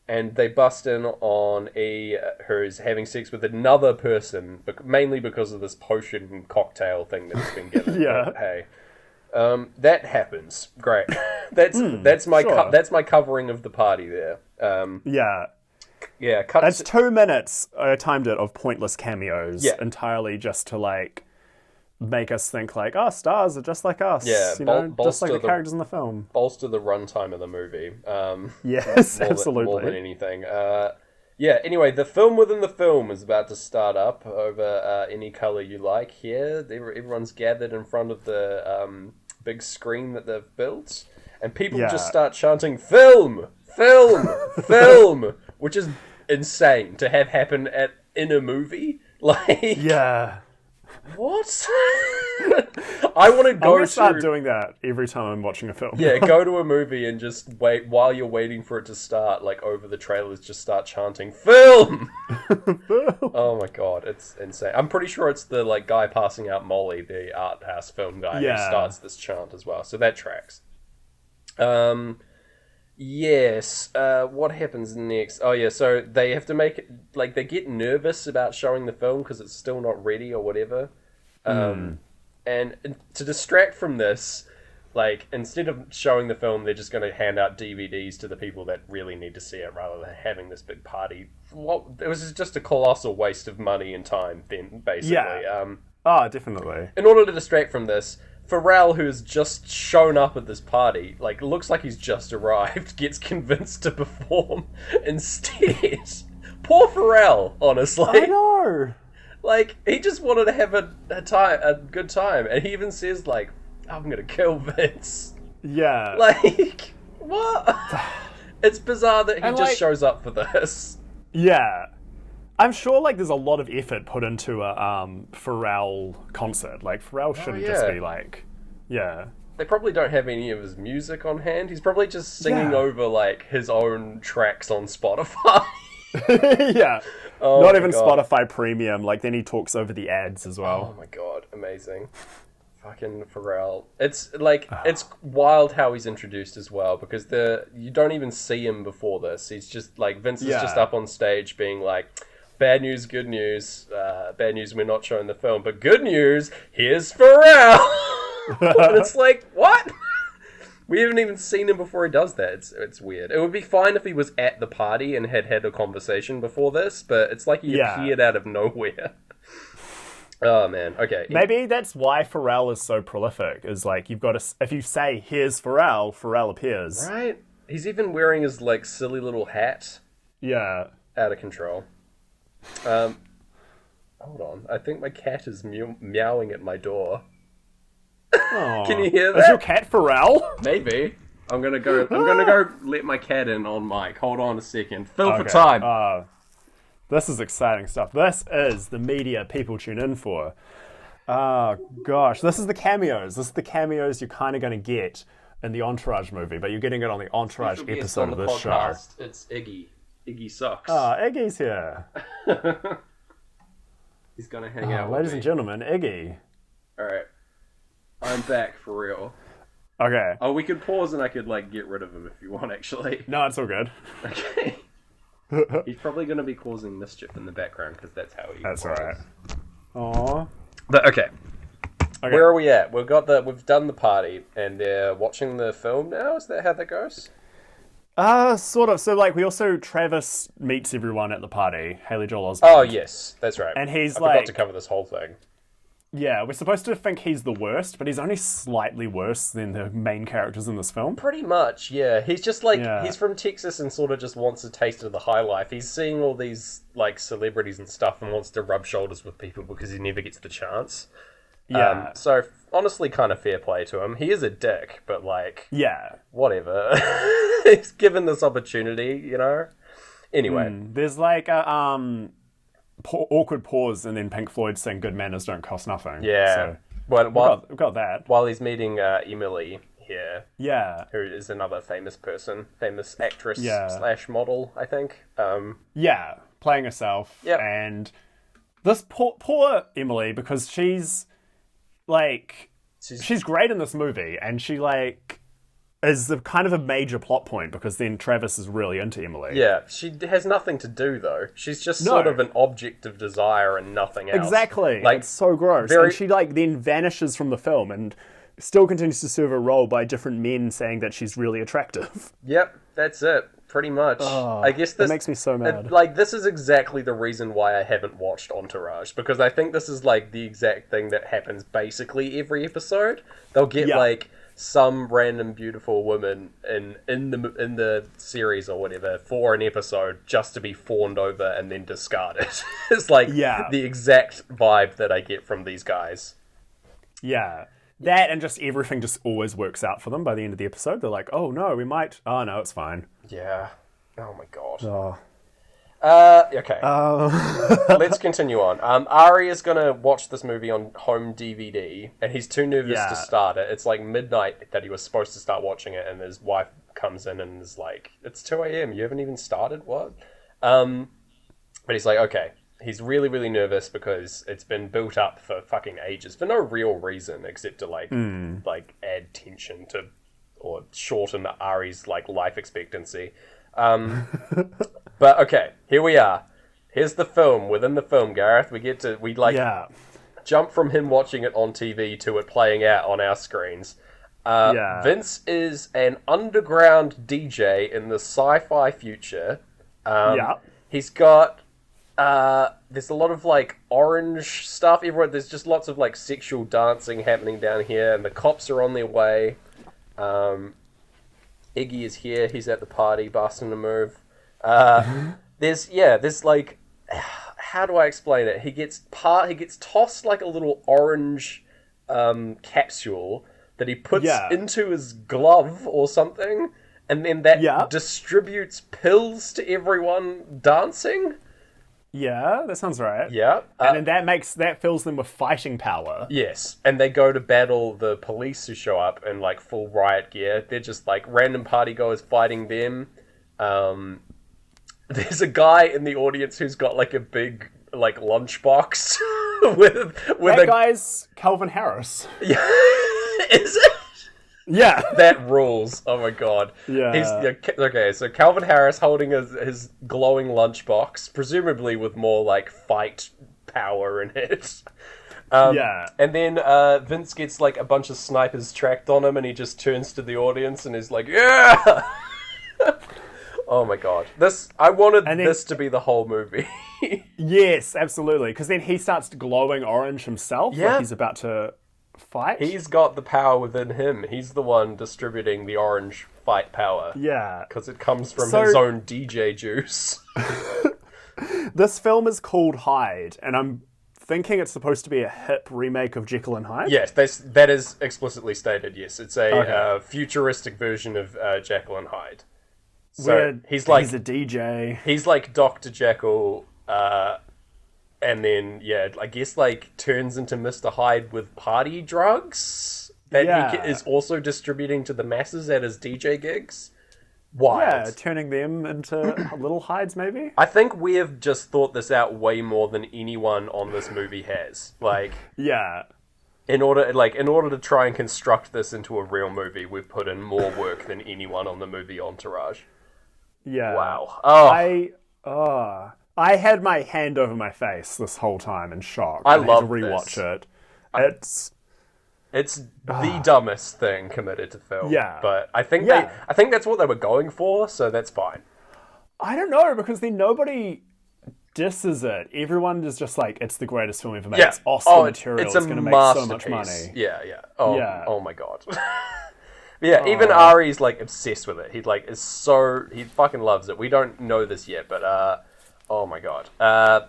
And they bust in on who's having sex with another person, mainly because of this potion cocktail thing that has been given. Yeah. But, hey. That happens. Great. That's my covering of the party there. Yeah, that's 2 minutes, I timed it, of pointless cameos entirely just to, like, make us think, like, oh, stars are just like us. Yeah, just like the characters in the film. Bolster the runtime of the movie. Yes, absolutely. More than anything. Anyway, the film within the film is about to start up over any colour you like here. Everyone's gathered in front of the big screen that they've built, and people just start chanting, film! Film! Film! Which is insane to have happen in a movie. Like, yeah. What? I want to go. I'm gonna start doing that every time I'm watching a film. Yeah, go to a movie and just wait while you're waiting for it to start. Like over the trailers, just start chanting "film." Oh my god, it's insane. I'm pretty sure it's the like guy passing out Molly, the art house film guy, who starts this chant as well. So that tracks. Yes. What happens next? Oh yeah. So they have to make it like they get nervous about showing the film because it's still not ready or whatever. And to distract from this, like, instead of showing the film, they're just going to hand out DVDs to the people that really need to see it rather than having this big party. It was just a colossal waste of money and time then, basically. Yeah. Definitely. In order to distract from this, Pharrell, who's just shown up at this party, like, looks like he's just arrived, gets convinced to perform instead. Poor Pharrell, honestly. I know. Like, he just wanted to have a good time, and he even says, like, I'm gonna kill Vince. Yeah. Like, what? It's bizarre that he And, just like, shows up for this. Yeah. I'm sure, like, there's a lot of effort put into a Pharrell concert. Like, Pharrell shouldn't just be, like... Yeah. They probably don't have any of his music on hand. He's probably just singing over, like, his own tracks on Spotify. Yeah. Oh Not my even God. Spotify Premium. Like, then he talks over the ads as well. Oh my God, amazing. Fucking Pharrell. It's like, it's wild how he's introduced as well, because you don't even see him before this. He's just like, Vince is just up on stage being like, bad news, good news. Bad news, we're not showing the film, but good news, here's Pharrell. And it's like, what? We haven't even seen him before he does that. It's weird. It would be fine if he was at the party and had a conversation before this, but it's like he appeared out of nowhere. Oh, man. Okay. Maybe that's why Pharrell is so prolific, is like, you've got to... If you say, here's Pharrell, Pharrell appears. Right? He's even wearing his, like, silly little hat. Yeah. Out of control. Hold on. I think my cat is meowing at my door. Aww. Can you hear that? Is your cat Pharrell? Maybe. I'm gonna go let my cat in on mic. Hold on a second. Fill for time. This is exciting stuff. This is the media people tune in for. Oh, gosh. This is the cameos. This is the cameos you're kind of going to get in the Entourage movie, but you're getting it on the Entourage episode of this podcast. It's Iggy. Iggy sucks. Iggy's here. He's gonna hang out with ladies me. and gentlemen, Iggy. Alright. I'm back for real. Okay. Oh, we could pause and I could, like, get rid of him if you want, actually. No, it's all good. Okay. He's probably going to be causing mischief in the background because that's how he. That's alright. Aww. But okay. Where are we at? We've done the party and they're watching the film now. Is that how that goes? Sort of. So, like, Travis meets everyone at the party. Haley Joel Osment. Oh yes, that's right. And he's I like, forgot to cover this whole thing. Yeah, we're supposed to think he's the worst, but he's only slightly worse than the main characters in this film. Pretty much, yeah. He's just like, he's from Texas and sort of just wants a taste of the high life. He's seeing all these, like, celebrities and stuff and wants to rub shoulders with people because he never gets the chance. Yeah. So, honestly, kind of fair play to him. He is a dick, but, like, yeah, whatever. He's given this opportunity, you know? Anyway. There's, like, a, awkward pause, and then Pink Floyd saying "Good manners don't cost nothing." Yeah, so we've got that. While he's meeting Emily here, who is another famous actress / model, I think. Playing herself. Yep. And this poor Emily, because she's like she's great in this movie, and she like is the kind of a major plot point because then Travis is really into Emily. Yeah, she has nothing to do though. She's just sort of an object of desire and nothing else. Exactly. Like, it's so gross. And she like then vanishes from the film and still continues to serve a role by different men saying that she's really attractive. Yep, that's it. Pretty much. I guess this makes me so mad. This is exactly the reason why I haven't watched Entourage, because I think this is like the exact thing that happens basically every episode. They'll get like some random beautiful woman in the series or whatever for an episode just to be fawned over and then discarded. It's like the exact vibe that I get from these guys. Yeah. That and just everything just always works out for them by the end of the episode. They're like, oh no, we might... Oh no, it's fine. Yeah. Oh my god. Oh. Okay. Let's continue on. Ari is going to watch this movie on home DVD, and he's too nervous to start it. It's like midnight that he was supposed to start watching it, and his wife comes in and is like, it's 2 a.m, you haven't even started? What? But he's like, okay. He's really, really nervous because it's been built up for fucking ages for no real reason except to like add tension to or shorten Ari's like life expectancy. But okay, here we are. Here's the film within the film, Gareth. jump from him watching it on TV to it playing out on our screens. Vince is an underground DJ in the sci-fi future. He's got... there's a lot of, like, orange stuff everywhere. There's just lots of, like, sexual dancing happening down here, and the cops are on their way. Iggy is here. He's at the party, busting a move. There's, like... How do I explain it? He gets tossed, like, a little orange capsule that he puts into his glove or something, and then that distributes pills to everyone dancing. Yeah, that sounds right. Yeah. And then that fills them with fighting power. Yes, and they go to battle the police who show up in, like, full riot gear. They're just, like, random partygoers fighting them. There's a guy in the audience who's got, like, a big, like, lunchbox with that guy's Calvin Harris. Yeah. Is it? Yeah. That rules. Oh my god. Yeah. Okay, so Calvin Harris holding his glowing lunchbox, presumably with more, like, fight power in it. And then Vince gets, like, a bunch of snipers tracked on him, and he just turns to the audience and is like, yeah! Oh my god. I wanted this to be the whole movie. Yes, absolutely. Because then he starts glowing orange himself, like he's about to fight. He's got the power within him. He's the one distributing the orange fight power. Yeah. Because it comes from his own DJ juice. This film is called Hyde, and I'm thinking it's supposed to be a hip remake of Jekyll and Hyde. Yes, that is explicitly stated, yes. It's a futuristic version of Jekyll and Hyde. So he's a DJ. He's like Dr. Jekyll, and then, I guess, like, turns into Mr. Hyde with party drugs that he is also distributing to the masses at his DJ gigs. Wild. Yeah, turning them into little Hydes, maybe? I think we have just thought this out way more than anyone on this movie has. Like, in order to try and construct this into a real movie, we've put in more work than anyone on the movie Entourage. Yeah. Wow. I had my hand over my face this whole time in shock. I love had to rewatch it. It's the dumbest thing committed to film. Yeah. But I think that's what they were going for, so that's fine. I don't know, because then nobody disses it. Everyone is just like, it's the greatest film ever made. Yeah. It's Oscar material. It's going to make so much money. Yeah. Oh my god. Even Ari's, like, obsessed with it. He fucking loves it. We don't know this yet, but oh my god. I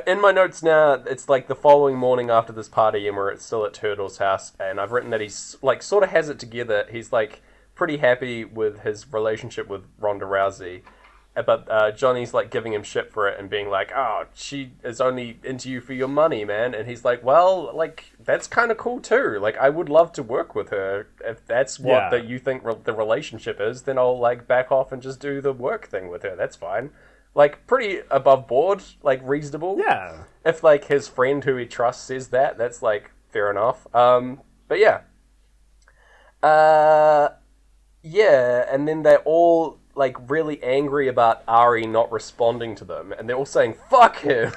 in my notes now, it's like the following morning after this party, and we're still at Turtle's house, and I've written that he's, like, sort of has it together. He's, like, pretty happy with his relationship with Ronda Rousey, but Johnny's, like, giving him shit for it and being like, oh, she is only into you for your money, man. And he's like, well, like, that's kind of cool too. Like, I would love to work with her. If that's what that you think the relationship is, then I'll, like, back off and just do the work thing with her. That's fine. Like, pretty above board, like, reasonable. Yeah. If, like, his friend who he trusts says that, that's, like, fair enough. But yeah. And then they're all, like, really angry about Ari not responding to them, and they're all saying, fuck him!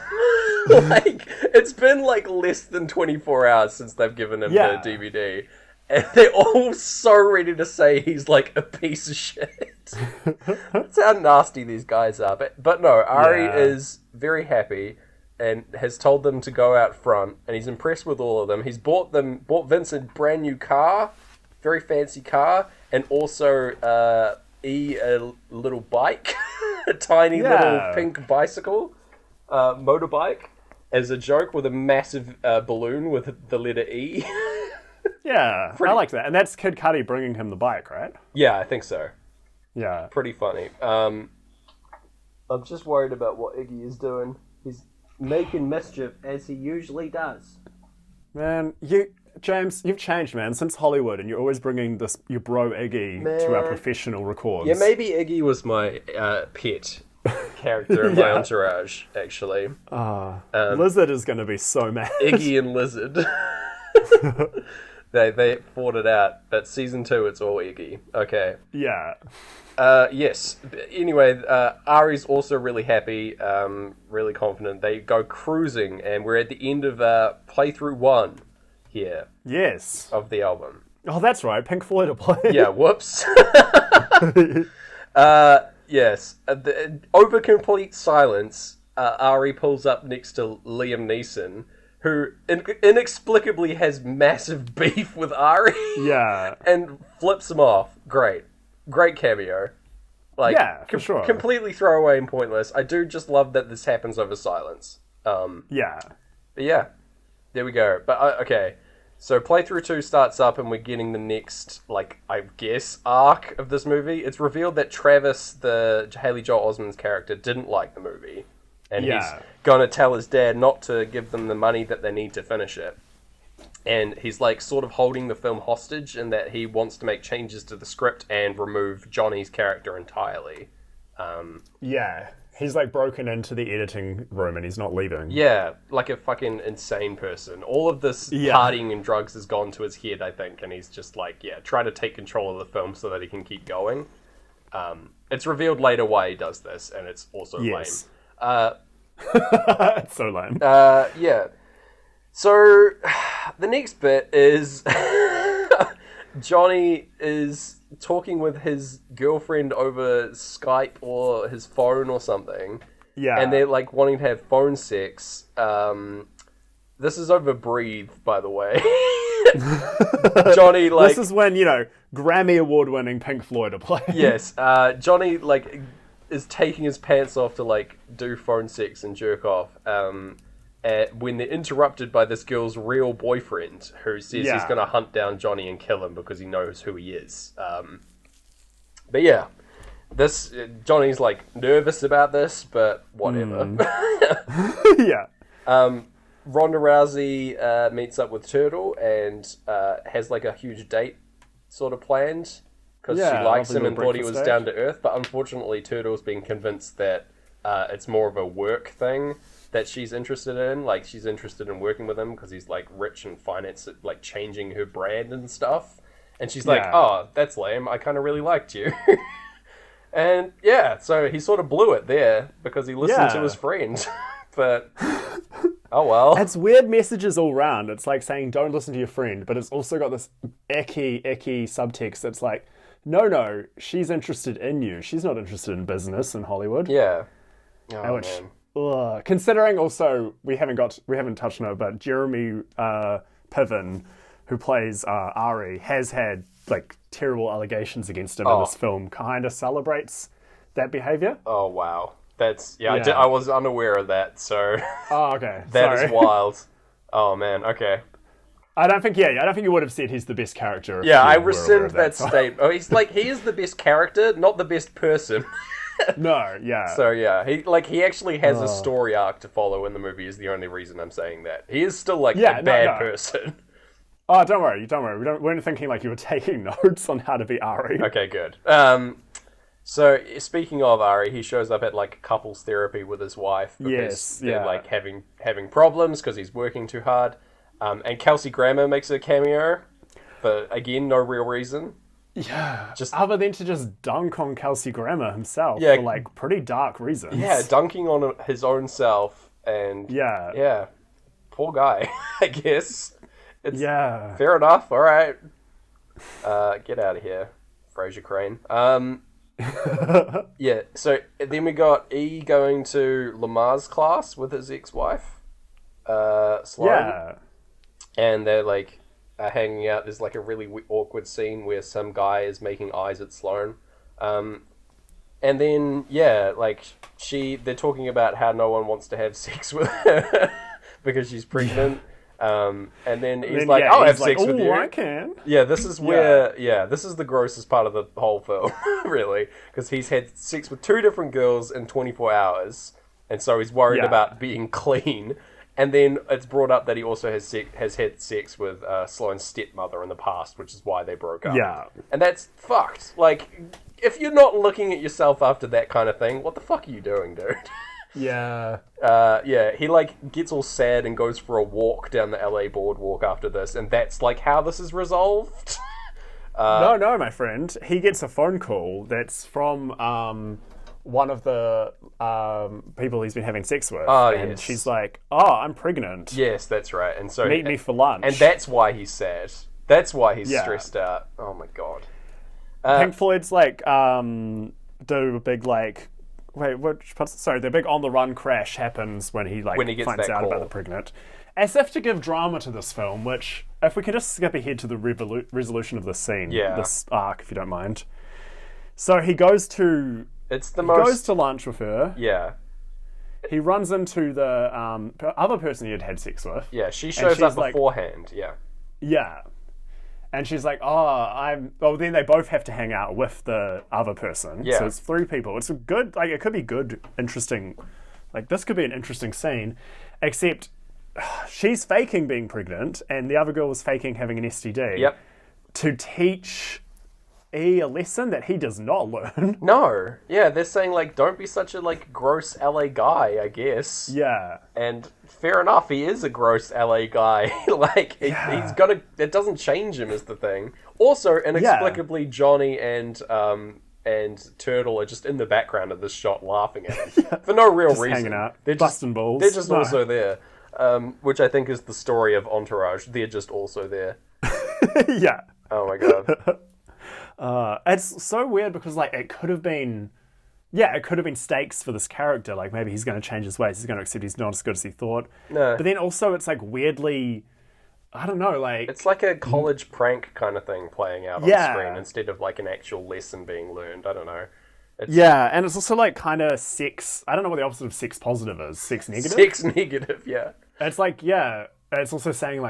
Like, it's been, like, less than 24 hours since they've given him the DVD, and they're all so ready to say he's, like, a piece of shit. That's how nasty these guys are. But no, Ari is very happy and has told them to go out front, and he's impressed with all of them. He's bought Vince a brand new car, very fancy car, and also a little bike, a tiny little pink bicycle, motorbike, as a joke, with a massive balloon with the letter E. Yeah, I like that. And that's Kid Cudi bringing him the bike, right? Yeah, I think so. Yeah. Pretty funny. I'm just worried about what Iggy is doing. He's making mischief, as he usually does. Man, James, you've changed, man, since Hollywood, and you're always bringing your bro Iggy to our professional records. Yeah, maybe Iggy was my pet character in my Entourage, actually. Lizard is going to be so mad. Iggy and Lizard. They fought it out, but season 2 it's all Iggy. Okay. Yeah. Yes. Anyway, Ari's also really happy, really confident. They go cruising, and we're at the end of playthrough 1 here. Yes. Of the album. Oh, that's right. Pink Floyd are playing. Yeah, whoops. Yes. Over complete silence, Ari pulls up next to Liam Neeson, who inexplicably has massive beef with Ari. Yeah. And flips him off. Great cameo. Like, yeah, for sure. Completely throwaway and pointless. I do just love that this happens over silence. Yeah. But yeah, there we go. But okay, so playthrough 2 starts up, and we're getting the next, like, I guess, arc of this movie. It's revealed that Travis, the Haley Joel Osment's character, didn't like the movie, and he's gonna tell his dad not to give them the money that they need to finish it. And he's, like, sort of holding the film hostage in that he wants to make changes to the script and remove Johnny's character entirely. Yeah. He's, like, broken into the editing room and he's not leaving. Yeah, like a fucking insane person. All of this partying and drugs has gone to his head, I think, and he's just, like, trying to take control of the film so that he can keep going. It's revealed later why he does this, and it's also lame. It's so lame. Yeah. So, the next bit is Johnny is talking with his girlfriend over Skype or his phone or something. Yeah. And they're, like, wanting to have phone sex. This is over Breathe, by the way. Johnny, like... This is when, Grammy Award-winning Pink Floyd are playing. Yes. Johnny, like, is taking his pants off to, like, do phone sex and jerk off. When they're interrupted by this girl's real boyfriend, who says he's going to hunt down Johnny and kill him because he knows who he is. But yeah, Johnny's, like, nervous about this, but whatever. Yeah. Ronda Rousey meets up with Turtle and has, like, a huge date sort of planned because she likes him and thought he was down to earth, but unfortunately Turtle's been convinced that it's more of a work thing that she's interested in. Like, she's interested in working with him because he's, like, rich and finance, like, changing her brand and stuff. And she's like, oh, that's lame. I kind of really liked you. And, yeah, so he sort of blew it there because he listened to his friend. But, oh well. It's weird messages all round. It's like saying, don't listen to your friend, but it's also got this icky subtext that's like, no, she's interested in you. She's not interested in business in Hollywood. Yeah. Oh, man. Considering also we haven't touched on it, but Jeremy Piven, who plays Ari, has had, like, terrible allegations against him in this film. Kind of celebrates that behavior. Oh wow, that's I was unaware of that. So okay, that is wild. Oh man, okay. I don't think you would have said he's the best character. Yeah, I rescind that statement. Oh, he is the best character, not the best person. No, yeah. So yeah, he actually has a story arc to follow in the movie. Is the only reason I'm saying that. He is still, like, a bad person. Oh, don't worry. We weren't thinking like you were taking notes on how to be Ari. Okay, good. So speaking of Ari, he shows up at, like, couples therapy with his wife because they're like having problems because he's working too hard. And Kelsey Grammer makes a cameo for, again, no real reason. Yeah, just other than to just dunk on Kelsey Grammer himself for, like, pretty dark reasons. Yeah, dunking on his own self, and poor guy, I guess. It's fair enough. All right, get out of here, Fraser Crane. Yeah. So then we got E going to Lamar's class with his ex-wife, Sloane. Yeah, and they're, like, hanging out. There's, like, a really awkward scene where some guy is making eyes at Sloane. And then, like, they're talking about how no one wants to have sex with her because she's pregnant. And then he's like, I'll have sex with you. I can. Yeah, this is where, this is the grossest part of the whole film, really. Because he's had sex with 2 different girls in 24 hours. And so he's worried about being clean. And then it's brought up that he also has had sex with Sloane's stepmother in the past, which is why they broke up. Yeah. And that's fucked. Like, if you're not looking at yourself after that kind of thing, what the fuck are you doing, dude? Yeah. He like gets all sad and goes for a walk down the LA boardwalk after this, and that's like how this is resolved. No, my friend. He gets a phone call that's from one of the people he's been having sex with. And yes. she's like, "Oh, I'm pregnant. Yes, that's right. And so Meet me for lunch." And that's why he's sad. That's why he's stressed out. Oh my god. Pink Floyd's like do a big like the big on the run crash happens when he finds out about the pregnant. As if to give drama to this film, which, if we can just skip ahead to the resolution of this scene, this arc, if you don't mind. So he goes to lunch with her. Yeah. He runs into the other person he had sex with. Yeah, she shows up beforehand. Yeah. And she's like, then they both have to hang out with the other person. Yeah. So it's 3 people. It's a good, it could be good, interesting, this could be an interesting scene, except she's faking being pregnant and the other girl was faking having an STD. Yep. To teach E a lesson that he does not learn. No. Yeah, they're saying, don't be such a, gross LA guy, I guess. Yeah. And fair enough, he is a gross LA guy. He's got to... It doesn't change him is the thing. Also, inexplicably, Johnny and Turtle are just in the background of this shot laughing at him. For no real reason. Hanging out. They're busting balls. They're just also there. Which I think is the story of Entourage. They're just also there. Yeah. Oh my god. It's so weird because it could have been stakes for this character. Maybe he's going to change his ways. He's going to accept he's not as good as he thought. No. But then also it's weirdly, I don't know, it's like a college prank kind of thing playing out on screen instead of an actual lesson being learned. I don't know. And it's also kind of sex. I don't know what the opposite of sex positive is. Sex negative? Sex negative, yeah. It's it's also saying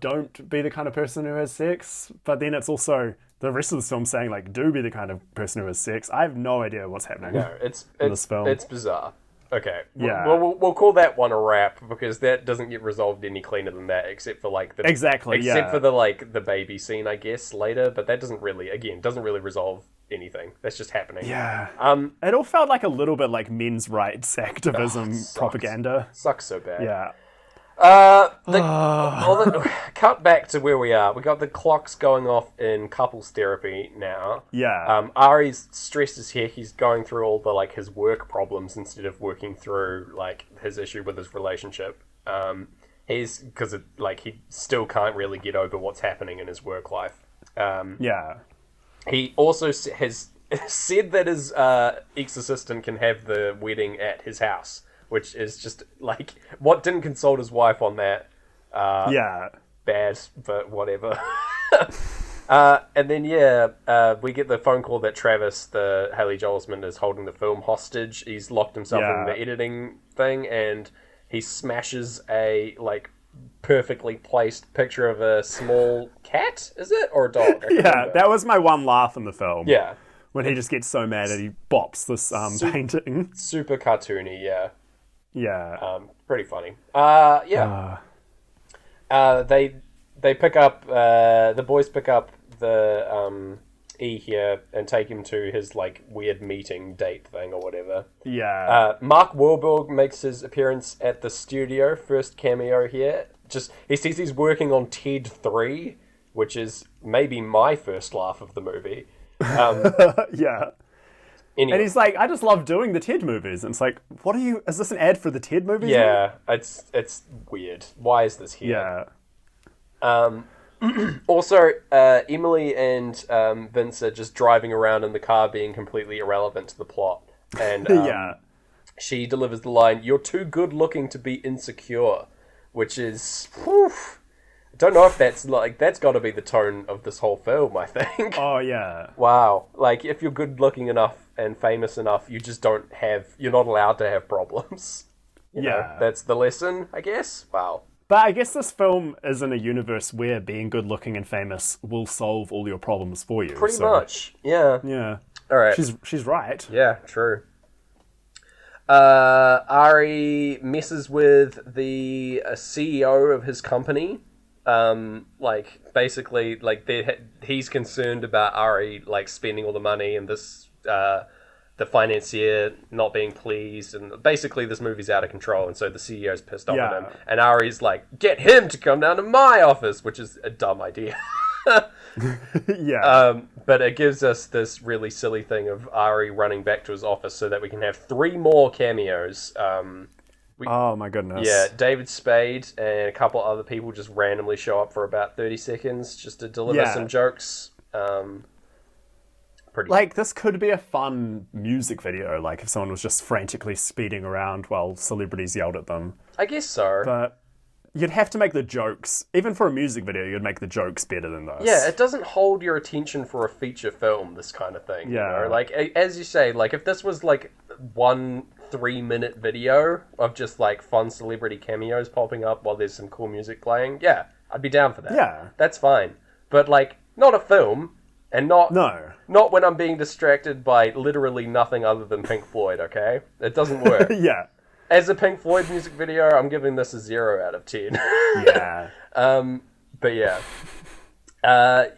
don't be the kind of person who has sex. But then it's also the rest of the film saying do be the kind of person who has sex. I have no idea what's happening. No, it's this film. It's bizarre. Okay. Yeah. We'll call that one a wrap because that doesn't get resolved any cleaner than that, except for for the baby scene, I guess, later. But that doesn't really resolve anything. That's just happening. Yeah. It all felt a little bit like men's rights activism propaganda. Sucks so bad. Yeah. Cut back to where we are. We got the clocks going off in couples therapy now. Yeah. Ari's stressed as heck. He's going through all the his work problems instead of working through his issue with his relationship. He still can't really get over what's happening in his work life. Yeah. He also has said that his ex-assistant can have the wedding at his house. Which is just, what didn't consult his wife on that? Bad, but whatever. And then, we get the phone call that Travis, the Haley Joel Osment, is holding the film hostage. He's locked himself in the editing thing, and he smashes a, perfectly placed picture of a small cat, is it? Or a dog? That was my one laugh in the film. Yeah. When he just gets so mad that he bops this painting. Super cartoony, yeah. Yeah. Pretty funny. They pick up, the boys pick up the E here and take him to his weird meeting date thing or whatever. Yeah. Mark Wahlberg makes his appearance at the studio, first cameo here. He says he's working on Ted 3, which is maybe my first laugh of the movie. Yeah. Anyway. And he's like, I just love doing the Ted movies. And it's is this an ad for the Ted movies? Yeah, it's weird. Why is this here? Yeah. Also, Emily and Vince are just driving around in the car being completely irrelevant to the plot. And she delivers the line, "You're too good looking to be insecure," which is... Whew, I don't know if that's got to be the tone of this whole film, I think. Oh, yeah. Wow. If you're good looking enough and famous enough, you're not allowed to have problems. You know, that's the lesson, I guess. Wow. But I guess this film is in a universe where being good looking and famous will solve all your problems for you. Pretty much. Yeah. Yeah. All right. She's right. Yeah, true. Ari messes with the CEO of his company. Basically, he's concerned about Ari, spending all the money, and this the financier not being pleased, and basically this movie's out of control, and so the CEO's pissed off at him, and Ari's like, get him to come down to my office, which is a dumb idea. But it gives us this really silly thing of Ari running back to his office so that we can have 3 more cameos. Oh my goodness. Yeah, David Spade and a couple other people just randomly show up for about 30 seconds just to deliver some jokes. This could be a fun music video, like if someone was just frantically speeding around while celebrities yelled at them. I guess so. But you'd have to make the jokes, even for a music video, you'd make the jokes better than this. Yeah, it doesn't hold your attention for a feature film, this kind of thing. Yeah. You know? Like, as you say, like, if this was, like, 1 3-minute video of just, like, fun celebrity cameos popping up while there's some cool music playing, yeah, I'd be down for that. Yeah. That's fine. But, like, not a film, and not when I'm being distracted by literally nothing other than Pink Floyd, okay? It doesn't work. Yeah. As a Pink Floyd music video, I'm giving this a 0 out of 10. Yeah. But yeah.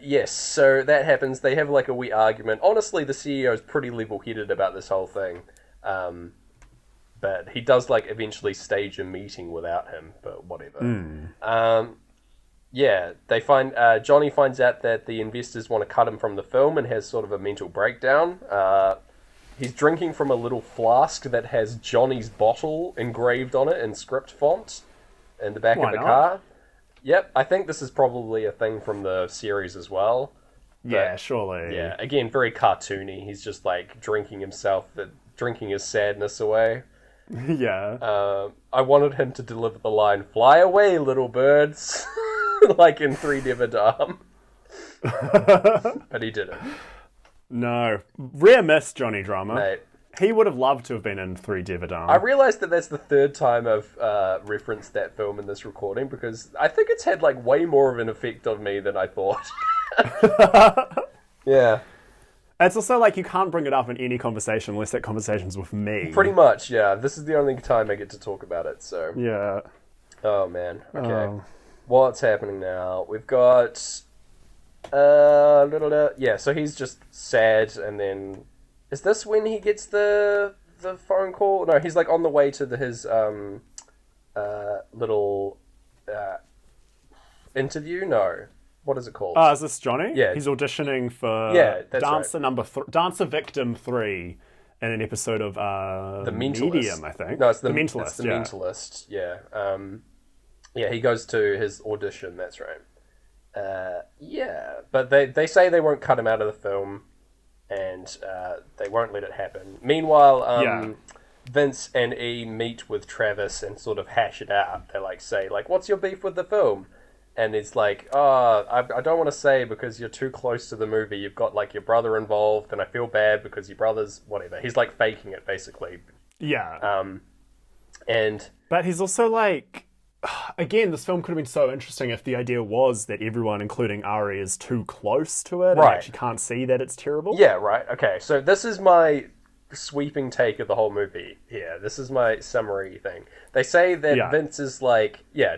Yes, so that happens. They have like a wee argument. Honestly, the CEO's pretty level-headed about this whole thing. But he does like eventually stage a meeting without him, but whatever. Yeah, they find Johnny finds out that the investors want to cut him from the film and has sort of a mental breakdown. He's drinking from a little flask that has Johnny's bottle engraved on it in script font in the back of the car. Yep, I think this is probably a thing from the series as well. Yeah, surely. Yeah, again, very cartoony. He's just like drinking his sadness away. Yeah. I wanted him to deliver the line, "Fly away, little birds," like in 3 Never Dumb. But he didn't. No. Rare miss, Johnny Drama. Mate. He would have loved to have been in 3 Devadam. I realised that that's the 3rd time I've referenced that film in this recording, because I think it's had like way more of an effect on me than I thought. Yeah. It's also like you can't bring it up in any conversation unless that conversation's with me. Pretty much, yeah. This is the only time I get to talk about it, so... Yeah. Oh, man. Okay. What's happening now? We've got... Yeah, so he's just sad, and then... Is this when he gets the phone call? No, he's like on the way to his little interview? No. What is it called? Is this Johnny? Yeah. He's auditioning for Dancer right. Dancer Victim 3 in an episode of The Mentalist. Medium, I think. No, it's the Mentalist. It's the Mentalist, yeah. Yeah, he goes to his audition, that's right. Yeah, but they say they won't cut him out of the film, and they won't let it happen. Meanwhile, Vince and E meet with Travis and sort of hash it out. They say, what's your beef with the film? And it's like, I don't want to say because you're too close to the movie. You've got your brother involved, and I feel bad because your brother's whatever. He's faking it basically. Yeah. But he's also again, this film could have been so interesting if the idea was that everyone, including Ari, is too close to it and actually can't see that it's terrible. Yeah, right. Okay, so this is my sweeping take of the whole movie here. This is my summary thing. They say that Vince is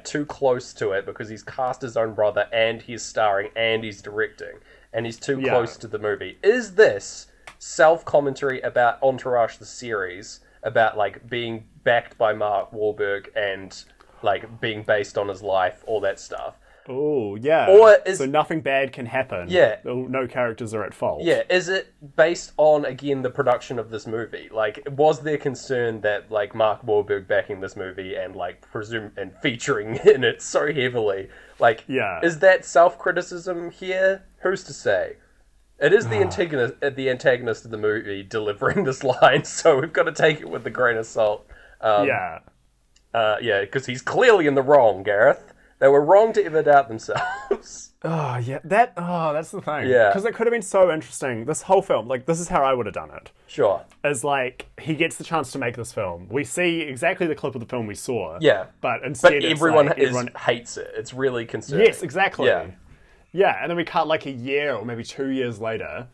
too close to it because he's cast his own brother and he's starring and he's directing and he's too close to the movie. Is this self-commentary about Entourage the series, about being backed by Mark Wahlberg and being based on his life, all that stuff? Oh, yeah. So nothing bad can happen. Yeah. No characters are at fault. Yeah. Is it based on, again, the production of this movie? Was there concern that, Mark Wahlberg backing this movie and, and featuring in it so heavily? Is that self-criticism here? Who's to say? It is the antagonist of the movie delivering this line, so we've got to take it with a grain of salt. Because he's clearly in the wrong, Gareth. They were wrong to ever doubt themselves. Oh, yeah. That's the thing. Yeah. Because it could have been so interesting. This whole film, this is how I would have done it. Sure. Is he gets the chance to make this film. We see exactly the clip of the film we saw. Yeah. But instead everyone hates it. It's really concerning. Yes, exactly. Yeah, and then we cut a year or maybe 2 years later.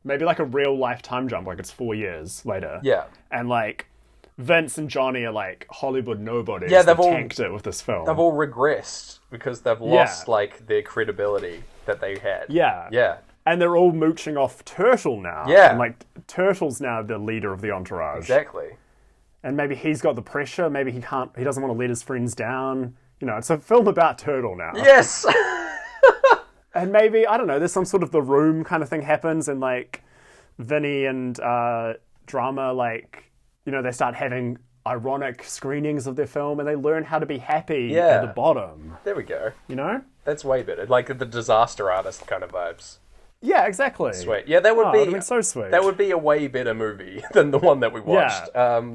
Maybe a real life time jump, it's 4 years later. Yeah. And Vince and Johnny are Hollywood nobodies. Yeah, they've tanked it with this film. They've all regressed because they've lost their credibility that they had. Yeah. Yeah. And they're all mooching off Turtle now. Yeah. And, like, Turtle's now the leader of the Entourage. Exactly. And maybe he's got the pressure. Maybe he doesn't want to let his friends down. You know, it's a film about Turtle now. Yes! And maybe, I don't know, there's some sort of The Room kind of thing happens, and, like, Vinny and Drama, like, you know, they start having ironic screenings of their film, and they learn how to be happy at the bottom. There we go. You know? That's way better. Like the Disaster Artist kind of vibes. Yeah, exactly. Sweet. Yeah, that would be so sweet. That would be a way better movie than the one that we watched. Yeah.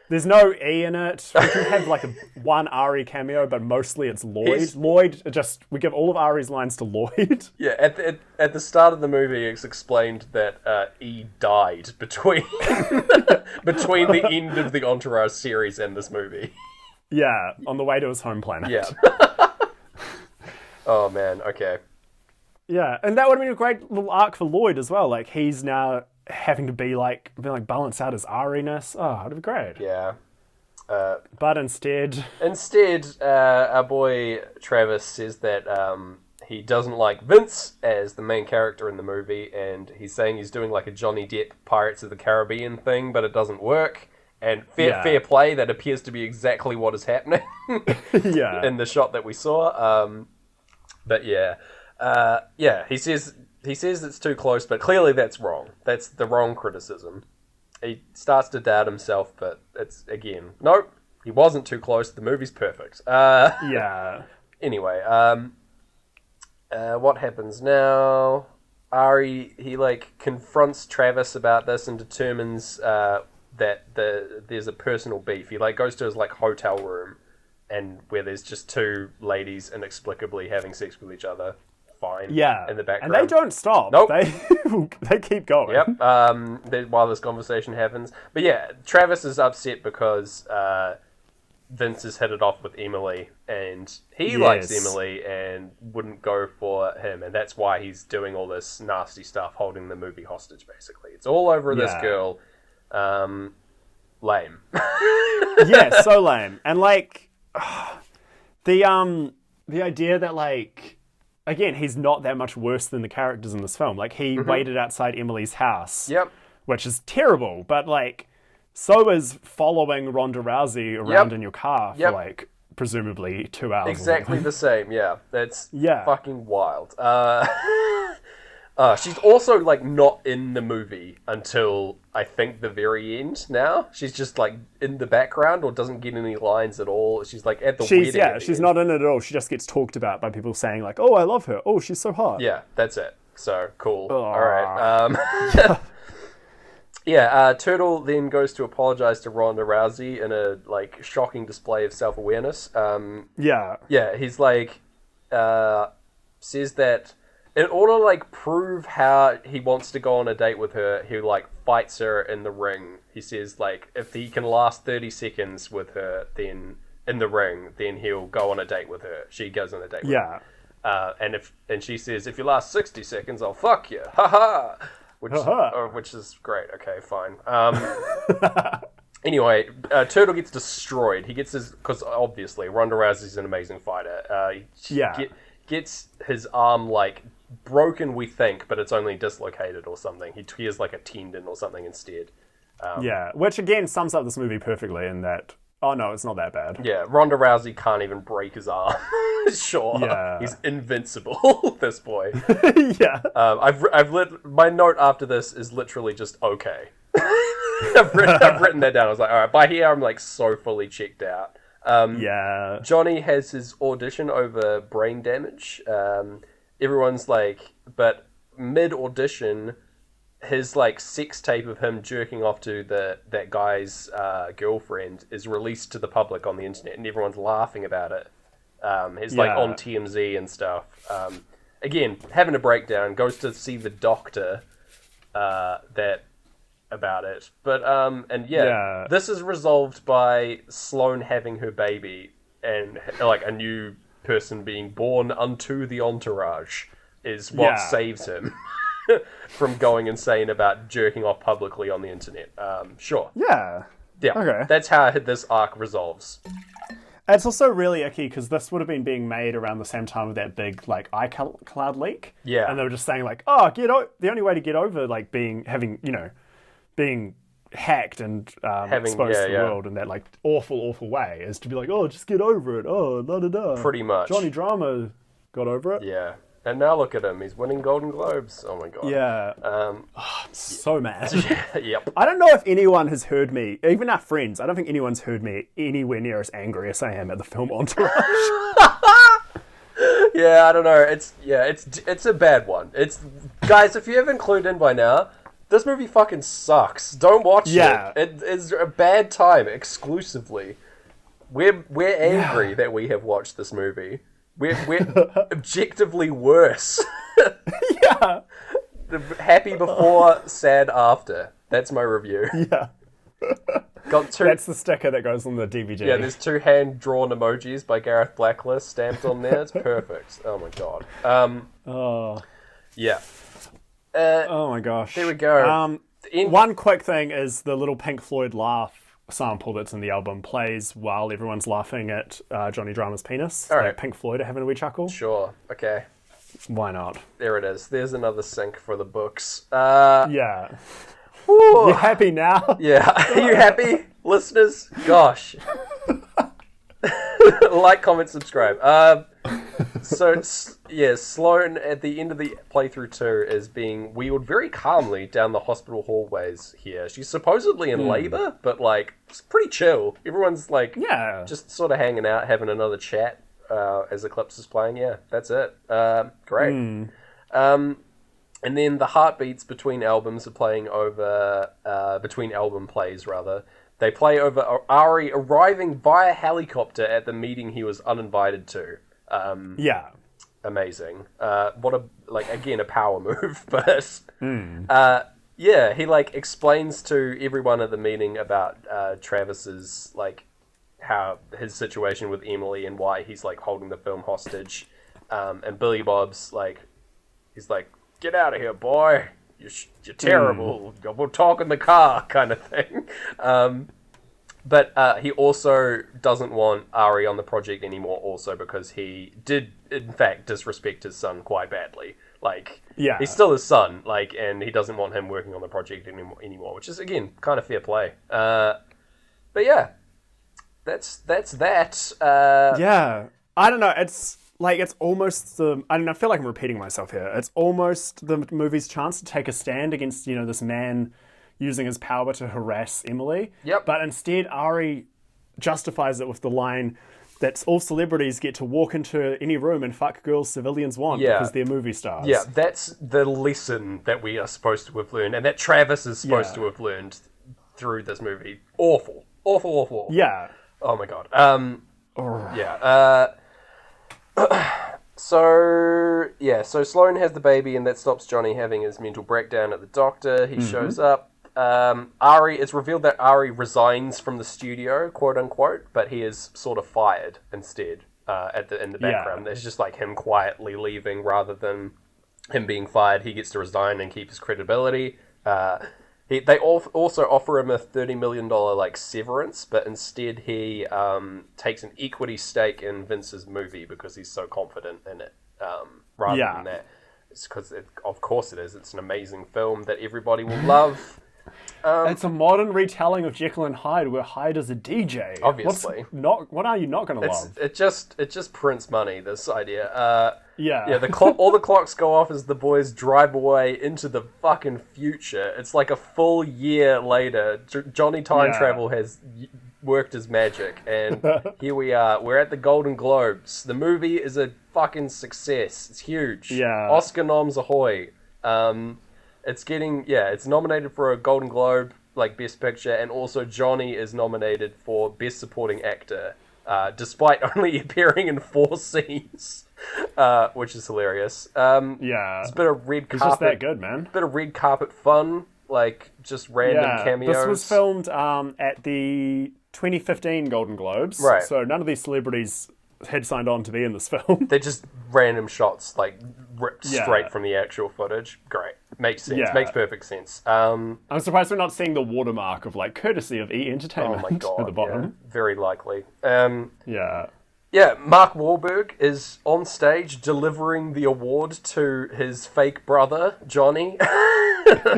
There's no E in it. We can have like one Ari cameo, but mostly it's Lloyd. We give all of Ari's lines to Lloyd. Yeah, at the start of the movie, it's explained that E died between between the end of the Entourage series and this movie. Yeah, on the way to his home planet. Yeah. Oh man, okay. Yeah, and that would have been a great little arc for Lloyd as well. Like he's now having to be like balance out his Ari-ness. Oh, it'd be great. Yeah. But instead, our boy Travis says that he doesn't like Vince as the main character in the movie, and he's saying he's doing like a Johnny Depp Pirates of the Caribbean thing, but it doesn't work. And fair play, that appears to be exactly what is happening. Yeah. In the shot that we saw. But yeah. He says it's too close, but clearly that's wrong. That's the wrong criticism. He starts to doubt himself, but it's, again, nope, he wasn't too close. The movie's perfect. Yeah. Anyway, what happens now? Ari, he, like, confronts Travis about this and determines that there's a personal beef. He, like, goes to his, like, hotel room and where there's just two ladies inexplicably having sex with each other. Fine. Yeah. In the background. And they don't stop. Nope. They keep going. Yep. While this conversation happens. But yeah, Travis is upset because Vince has hit it off with Emily, and he likes Emily and wouldn't go for him, and that's why he's doing all this nasty stuff, holding the movie hostage, basically. It's all over this girl. Lame. Yeah, so lame. And like the idea that like, again, he's not that much worse than the characters in this film. Like, he waited outside Emily's house. Yep. Which is terrible, but, like, so is following Ronda Rousey around in your car for, like, presumably 2 hours. Exactly the same, yeah. That's fucking wild. She's also, like, not in the movie until, I think, the very end now. She's just, like, in the background or doesn't get any lines at all. She's, like, at the wedding. Yeah, she's not in it at all. She just gets talked about by people saying, like, oh, I love her. Oh, she's so hot. Yeah, that's it. So, cool. Oh. All right. Turtle then goes to apologize to Ronda Rousey in a, like, shocking display of self-awareness. He's, like, says that in order to, like, prove how he wants to go on a date with her, he, like, fights her in the ring. He says, like, if he can last 30 seconds with her, then in the ring, then he'll go on a date with her. She goes on a date with him. And she says, if you last 60 seconds, I'll fuck you. Ha ha! Which is great. Okay, fine. Anyway, Turtle gets destroyed. He gets his... Because, obviously, Ronda Rousey's an amazing fighter. Gets his arm, like, broken, we think, but it's only dislocated or something. He tears, like, a tendon or something instead. Which, again, sums up this movie perfectly in that... Oh, no, it's not that bad. Yeah, Ronda Rousey can't even break his arm. Sure. Yeah. He's invincible, this boy. Yeah. My note after this is literally just okay. I've written that down. I was like, all right, by here I'm like so fully checked out. Johnny has his audition over brain damage. Everyone's like, but mid-audition, his like sex tape of him jerking off to that guy's girlfriend is released to the public on the internet, and everyone's laughing about it. He's like on TMZ and stuff. Again, having a breakdown, goes to see the doctor about it. But this is resolved by Sloane having her baby and like a new person being born unto the Entourage is what saves him from going insane about jerking off publicly on the internet. Sure. Yeah. Yeah. Okay. That's how this arc resolves. It's also really icky because this would have been being made around the same time of that big like iCloud leak. Yeah. And they were just saying like, oh, the only way to get over like being hacked and exposed to the world in that like awful way is to be like, oh, just get over it. Oh, da da da. Pretty much. Johnny Drama got over it. Yeah. And now look at him. He's winning Golden Globes. Oh my god. Yeah. I'm so mad. Yep. I don't know if anyone has heard me, even our friends, I don't think anyone's heard me anywhere near as angry as I am at the film Entourage. Yeah, I don't know. It's a bad one. It's guys, if you haven't clued in by now, this movie fucking sucks. Don't watch it. It is a bad time exclusively. We're angry that we have watched this movie. We're objectively worse. Yeah. Happy before, sad after. That's my review. Yeah. Got two. That's the sticker that goes on the DVD. Yeah, there's 2 hand-drawn emojis by Gareth Blacklist stamped on there. It's perfect. Oh my god. Yeah. Oh my gosh. There we go. One quick thing is the little Pink Floyd laugh sample that's in the album plays while everyone's laughing at Johnny Drama's penis. All right. Like Pink Floyd are having a wee chuckle. Sure. Okay. Why not? There it is. There's another sync for the books. Yeah. Whew. You happy now? Yeah. Are you happy, listeners? Gosh. Like, comment, subscribe. So, yeah, Sloane at the end of the playthrough 2 is being wheeled very calmly down the hospital hallways here. She's supposedly in labor, but, like, it's pretty chill. Everyone's, like, just sort of hanging out, having another chat as Eclipse is playing. Yeah, that's it. Great. And then the heartbeats between albums are playing over, between album plays, rather. They play over Ari arriving via helicopter at the meeting he was uninvited to. Amazing. What a, like, again, a power move, but, yeah, he, like, explains to everyone at the meeting about, Travis's, like, how his situation with Emily and why he's, like, holding the film hostage. And Billy Bob's, like, he's like, get out of here, boy. You're terrible. We'll talk in the car, kind of thing. But he also doesn't want Ari on the project anymore, also because he did, in fact, disrespect his son quite badly. Like, he's still his son, like, and he doesn't want him working on the project anymore, which is, again, kind of fair play. But yeah, that's that. Yeah, I don't know. It's like it's almost the. I don't know. I feel like I'm repeating myself here. It's almost the movie's chance to take a stand against this man using his power to harass Emily. Yep. But instead, Ari justifies it with the line that all celebrities get to walk into any room and fuck girls civilians want because they're movie stars. Yeah, that's the lesson that we are supposed to have learned, and that Travis is supposed to have learned through this movie. Awful. Awful. Yeah. Oh my god. So Sloane has the baby, and that stops Johnny having his mental breakdown at the doctor. He shows up. It's revealed that Ari resigns from the studio, quote unquote, but he is sort of fired instead in the background. There's just like him quietly leaving rather than him being fired. He gets to resign and keep his credibility. They also offer him a $30 million like severance, but instead he takes an equity stake in Vince's movie because he's so confident in it. Rather than that, it's because of course it is. It's an amazing film that everybody will love. It's a modern retelling of Jekyll and Hyde, where Hyde is a DJ. Obviously, what are you not going to love? It just prints money. This idea. All the clocks go off as the boys drive away into the fucking future. It's like a full year later. Johnny Time Travel has worked his magic, and here we are. We're at the Golden Globes. The movie is a fucking success. It's huge. Yeah. Oscar noms ahoy. It's nominated for a Golden Globe, like Best Picture, and also Johnny is nominated for Best Supporting Actor, despite only appearing in 4 scenes, which is hilarious. It's a bit of red carpet. It's just that good, man. Bit of red carpet fun, like just random cameos. This was filmed at the 2015 Golden Globes, right? So none of these celebrities had signed on to be in this film. They're just random shots, like, ripped straight from the actual footage. Great. Makes sense. Yeah. Makes perfect sense. I'm surprised we're not seeing the watermark of, like, courtesy of E! Entertainment Oh my god. at the bottom. Yeah, very likely. Yeah. Yeah, Mark Wahlberg is on stage delivering the award to his fake brother, Johnny,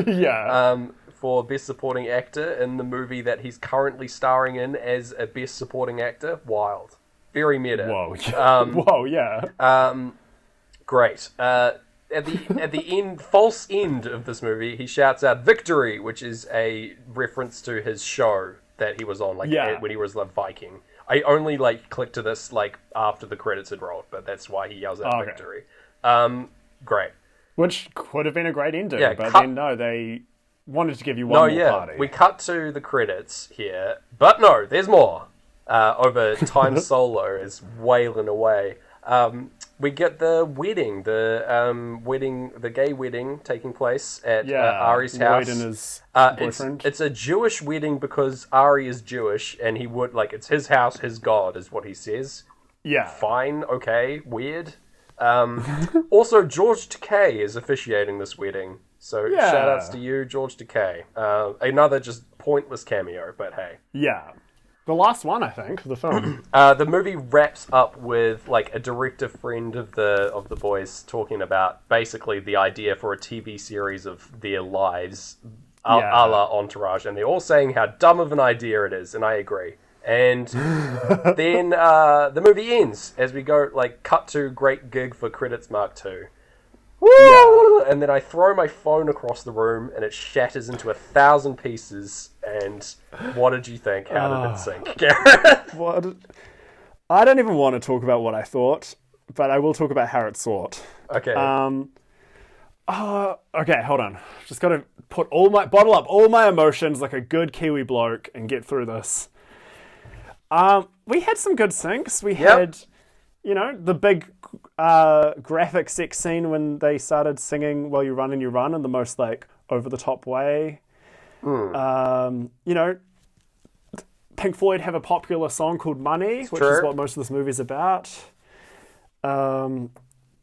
Yeah. for Best Supporting Actor in the movie that he's currently starring in as a Best Supporting Actor. Wild. Very meta. Whoa. Yeah. Whoa, yeah. Great. At the end, false end of this movie, he shouts out "Victory," which is a reference to his show that he was on, like when he was like Viking. I only like clicked to this like after the credits had rolled, but that's why he yells out "Victory." Great. Which could have been a great ending, Yeah, but then no, they wanted to give you one more party. We cut to the credits here, but no, there's more. Over Time Solo is wailing away. We get the wedding, the gay wedding taking place at Ari's house. Lloyd and his boyfriend. It's a Jewish wedding because Ari is Jewish, and he would like it's his house, his god, is what he says. Yeah. Fine, okay, weird. Also, George Takei is officiating this wedding, so shout outs to you, George Takei. Another just pointless cameo, but hey. Yeah. The last one, I think, of the film. The movie wraps up with like a director friend of the boys talking about basically the idea for a TV series of their lives, a la Entourage, and they're all saying how dumb of an idea it is, and I agree. And then the movie ends as we go like cut to great gig for credits Mark II. Woo! And then I throw my phone across the room and it shatters into 1,000 pieces. And what did you think? How did it sink, Gareth? I don't even want to talk about what I thought, but I will talk about how it sought. Okay. Okay, hold on. Just got to bottle up all my emotions like a good Kiwi bloke and get through this. We had some good syncs. We had, the big graphic sex scene when they started singing "While You Run and You Run" in the most like over the top way. Pink Floyd have a popular song called "Money," which is what most of this movie is about. The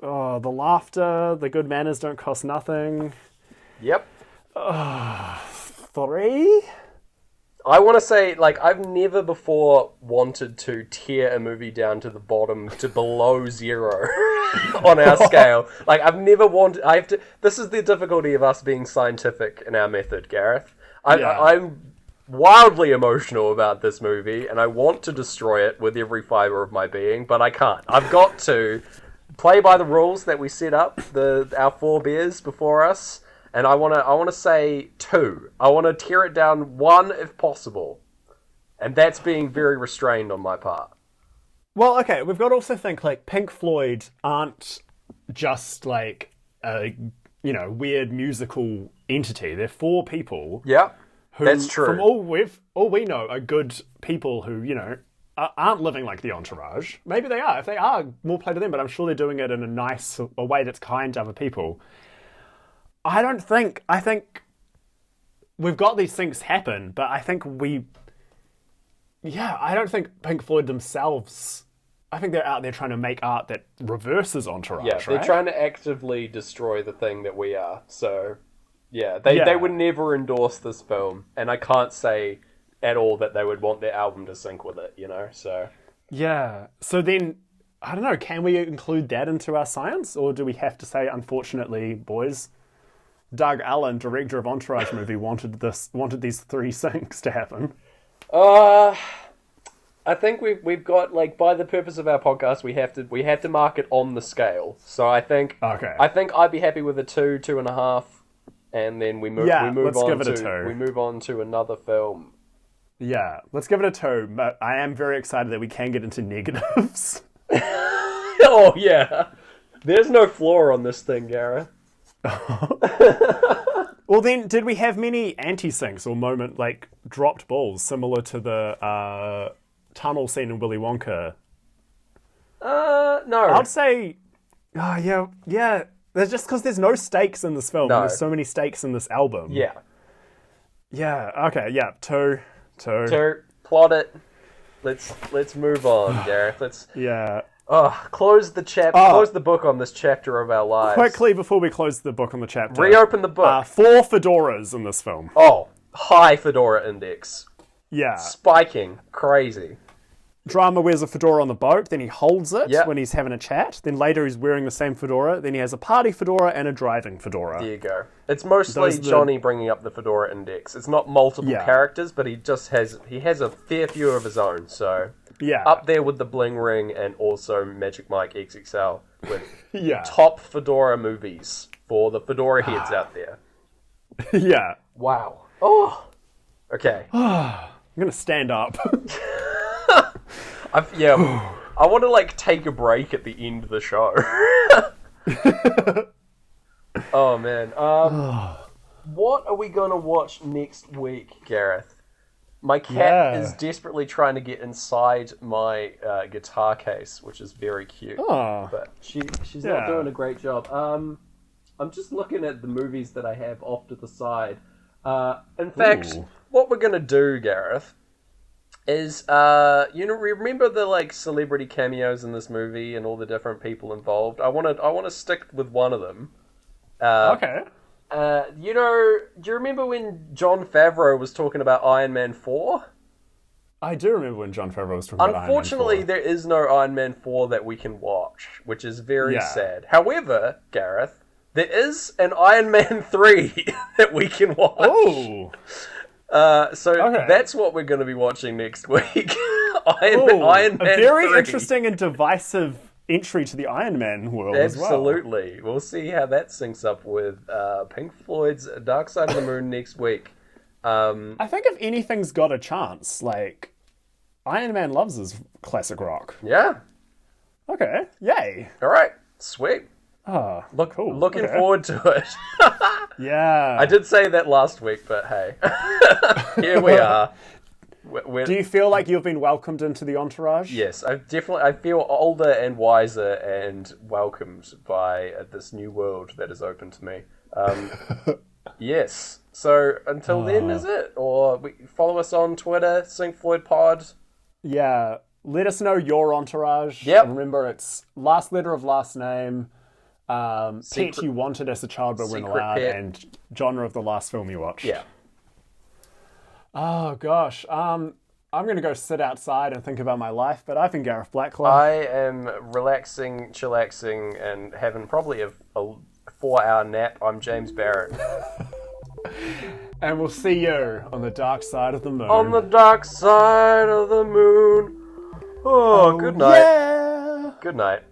laughter, the good manners don't cost nothing. Yep. 3. I want to say, like, I've never before wanted to tear a movie down to the bottom to below 0 on our scale. Like, I've never wanted... This is the difficulty of us being scientific in our method, Gareth. I'm wildly emotional about this movie, and I want to destroy it with every fibre of my being, but I can't. I've got to play by the rules that we set up, our 4 beers before us. And I want to say 2. I want to tear it down 1 if possible. And that's being very restrained on my part. Well, okay, we've got to also think, like, Pink Floyd aren't just, like, a, weird musical entity. They're 4 people. Yeah, who, that's true. From all we know, are good people who, aren't living like the Entourage. Maybe they are. If they are, more play to them, but I'm sure they're doing it in a way that's kind to other people. I think we've got these things happen, but I think I don't think Pink Floyd themselves, I think they're out there trying to make art that reverses Entourage, Yeah, they're trying to actively destroy the thing that we are. So, they would never endorse this film, and I can't say at all that they would want their album to sync with it, so... Yeah, so then, I don't know, can we include that into our science, or do we have to say, unfortunately, boys... Doug Allen, director of Entourage movie, wanted these 3 syncs to happen. I think we've got like by the purpose of our podcast, we have to mark it on the scale. So I think I'd be happy with a 2, 2.5, and then we move on to another film. Yeah, let's give it a 2. But I am very excited that we can get into negatives. Oh yeah, there's no flaw on this thing, Gareth. Well then, did we have many anti-syncs or dropped balls similar to the tunnel scene in Willy Wonka? No. I'd say, yeah. There's just because there's no stakes in this film. No. There's so many stakes in this album. Yeah. Yeah. Okay. Yeah. 2. Plot it. Let's move on, Gareth. Close the close the book on this chapter of our lives. Quickly, before we close the book on the chapter. Reopen the book. 4 fedoras in this film. Oh, high fedora index. Yeah. Spiking. Crazy. Drama wears a fedora on the boat, then he holds it Yep. when he's having a chat. Then later he's wearing the same fedora. Then he has a party fedora and a driving fedora. There you go. It's mostly Johnny bringing up the fedora index. It's not multiple characters, but he has a fair few of his own, so... Yeah. Up there with the bling ring and also Magic Mike XXL with Yeah. top fedora movies for the fedora heads out there. Yeah. Wow. Oh. Okay. I'm going to stand up. I want to take a break at the end of the show. Oh man. What are we gonna watch next week, Gareth? My cat is desperately trying to get inside my guitar case, which is very cute. Oh. But she's not doing a great job. I'm just looking at the movies that I have off to the side. In fact, what we're gonna do, Gareth, is remember the celebrity cameos in this movie and all the different people involved? I want to stick with one of them. Okay. Do you remember when Jon Favreau was talking about Iron Man 4? I do remember when Jon Favreau was talking about Iron Man 4. Unfortunately, there is no Iron Man 4 that we can watch, which is very sad. However, Gareth, there is an Iron Man 3 that we can watch. Oh! That's what we're going to be watching next week. Iron Man a very 3. interesting and divisive entry to the Iron Man world as well. Absolutely. We'll see how that syncs up with Pink Floyd's Dark Side of the Moon next week. I think if anything's got a chance, Iron Man loves his classic rock. Yeah. Okay. Yay. All right. Sweet. Oh, cool. Looking forward to it. Yeah. I did say that last week, but hey. Here we are. Do you feel like you've been welcomed into the entourage? Yes, I feel older and wiser and welcomed by this new world that is open to me. Yes. So until then, is it? Or follow us on Twitter, Sync Floyd Pod. Yeah. Let us know your entourage. Yep. And remember, it's last letter of last name, pet you wanted as a child but weren't allowed, pet. and genre of the last film you watched. Yeah. Oh, gosh. I'm going to go sit outside and think about my life, but I've been Gareth Blacklow. I am relaxing, chillaxing, and having probably a 4-hour nap. I'm James Barrett. And we'll see you on the dark side of the moon. On the dark side of the moon. Oh, good night. Yeah. Good night.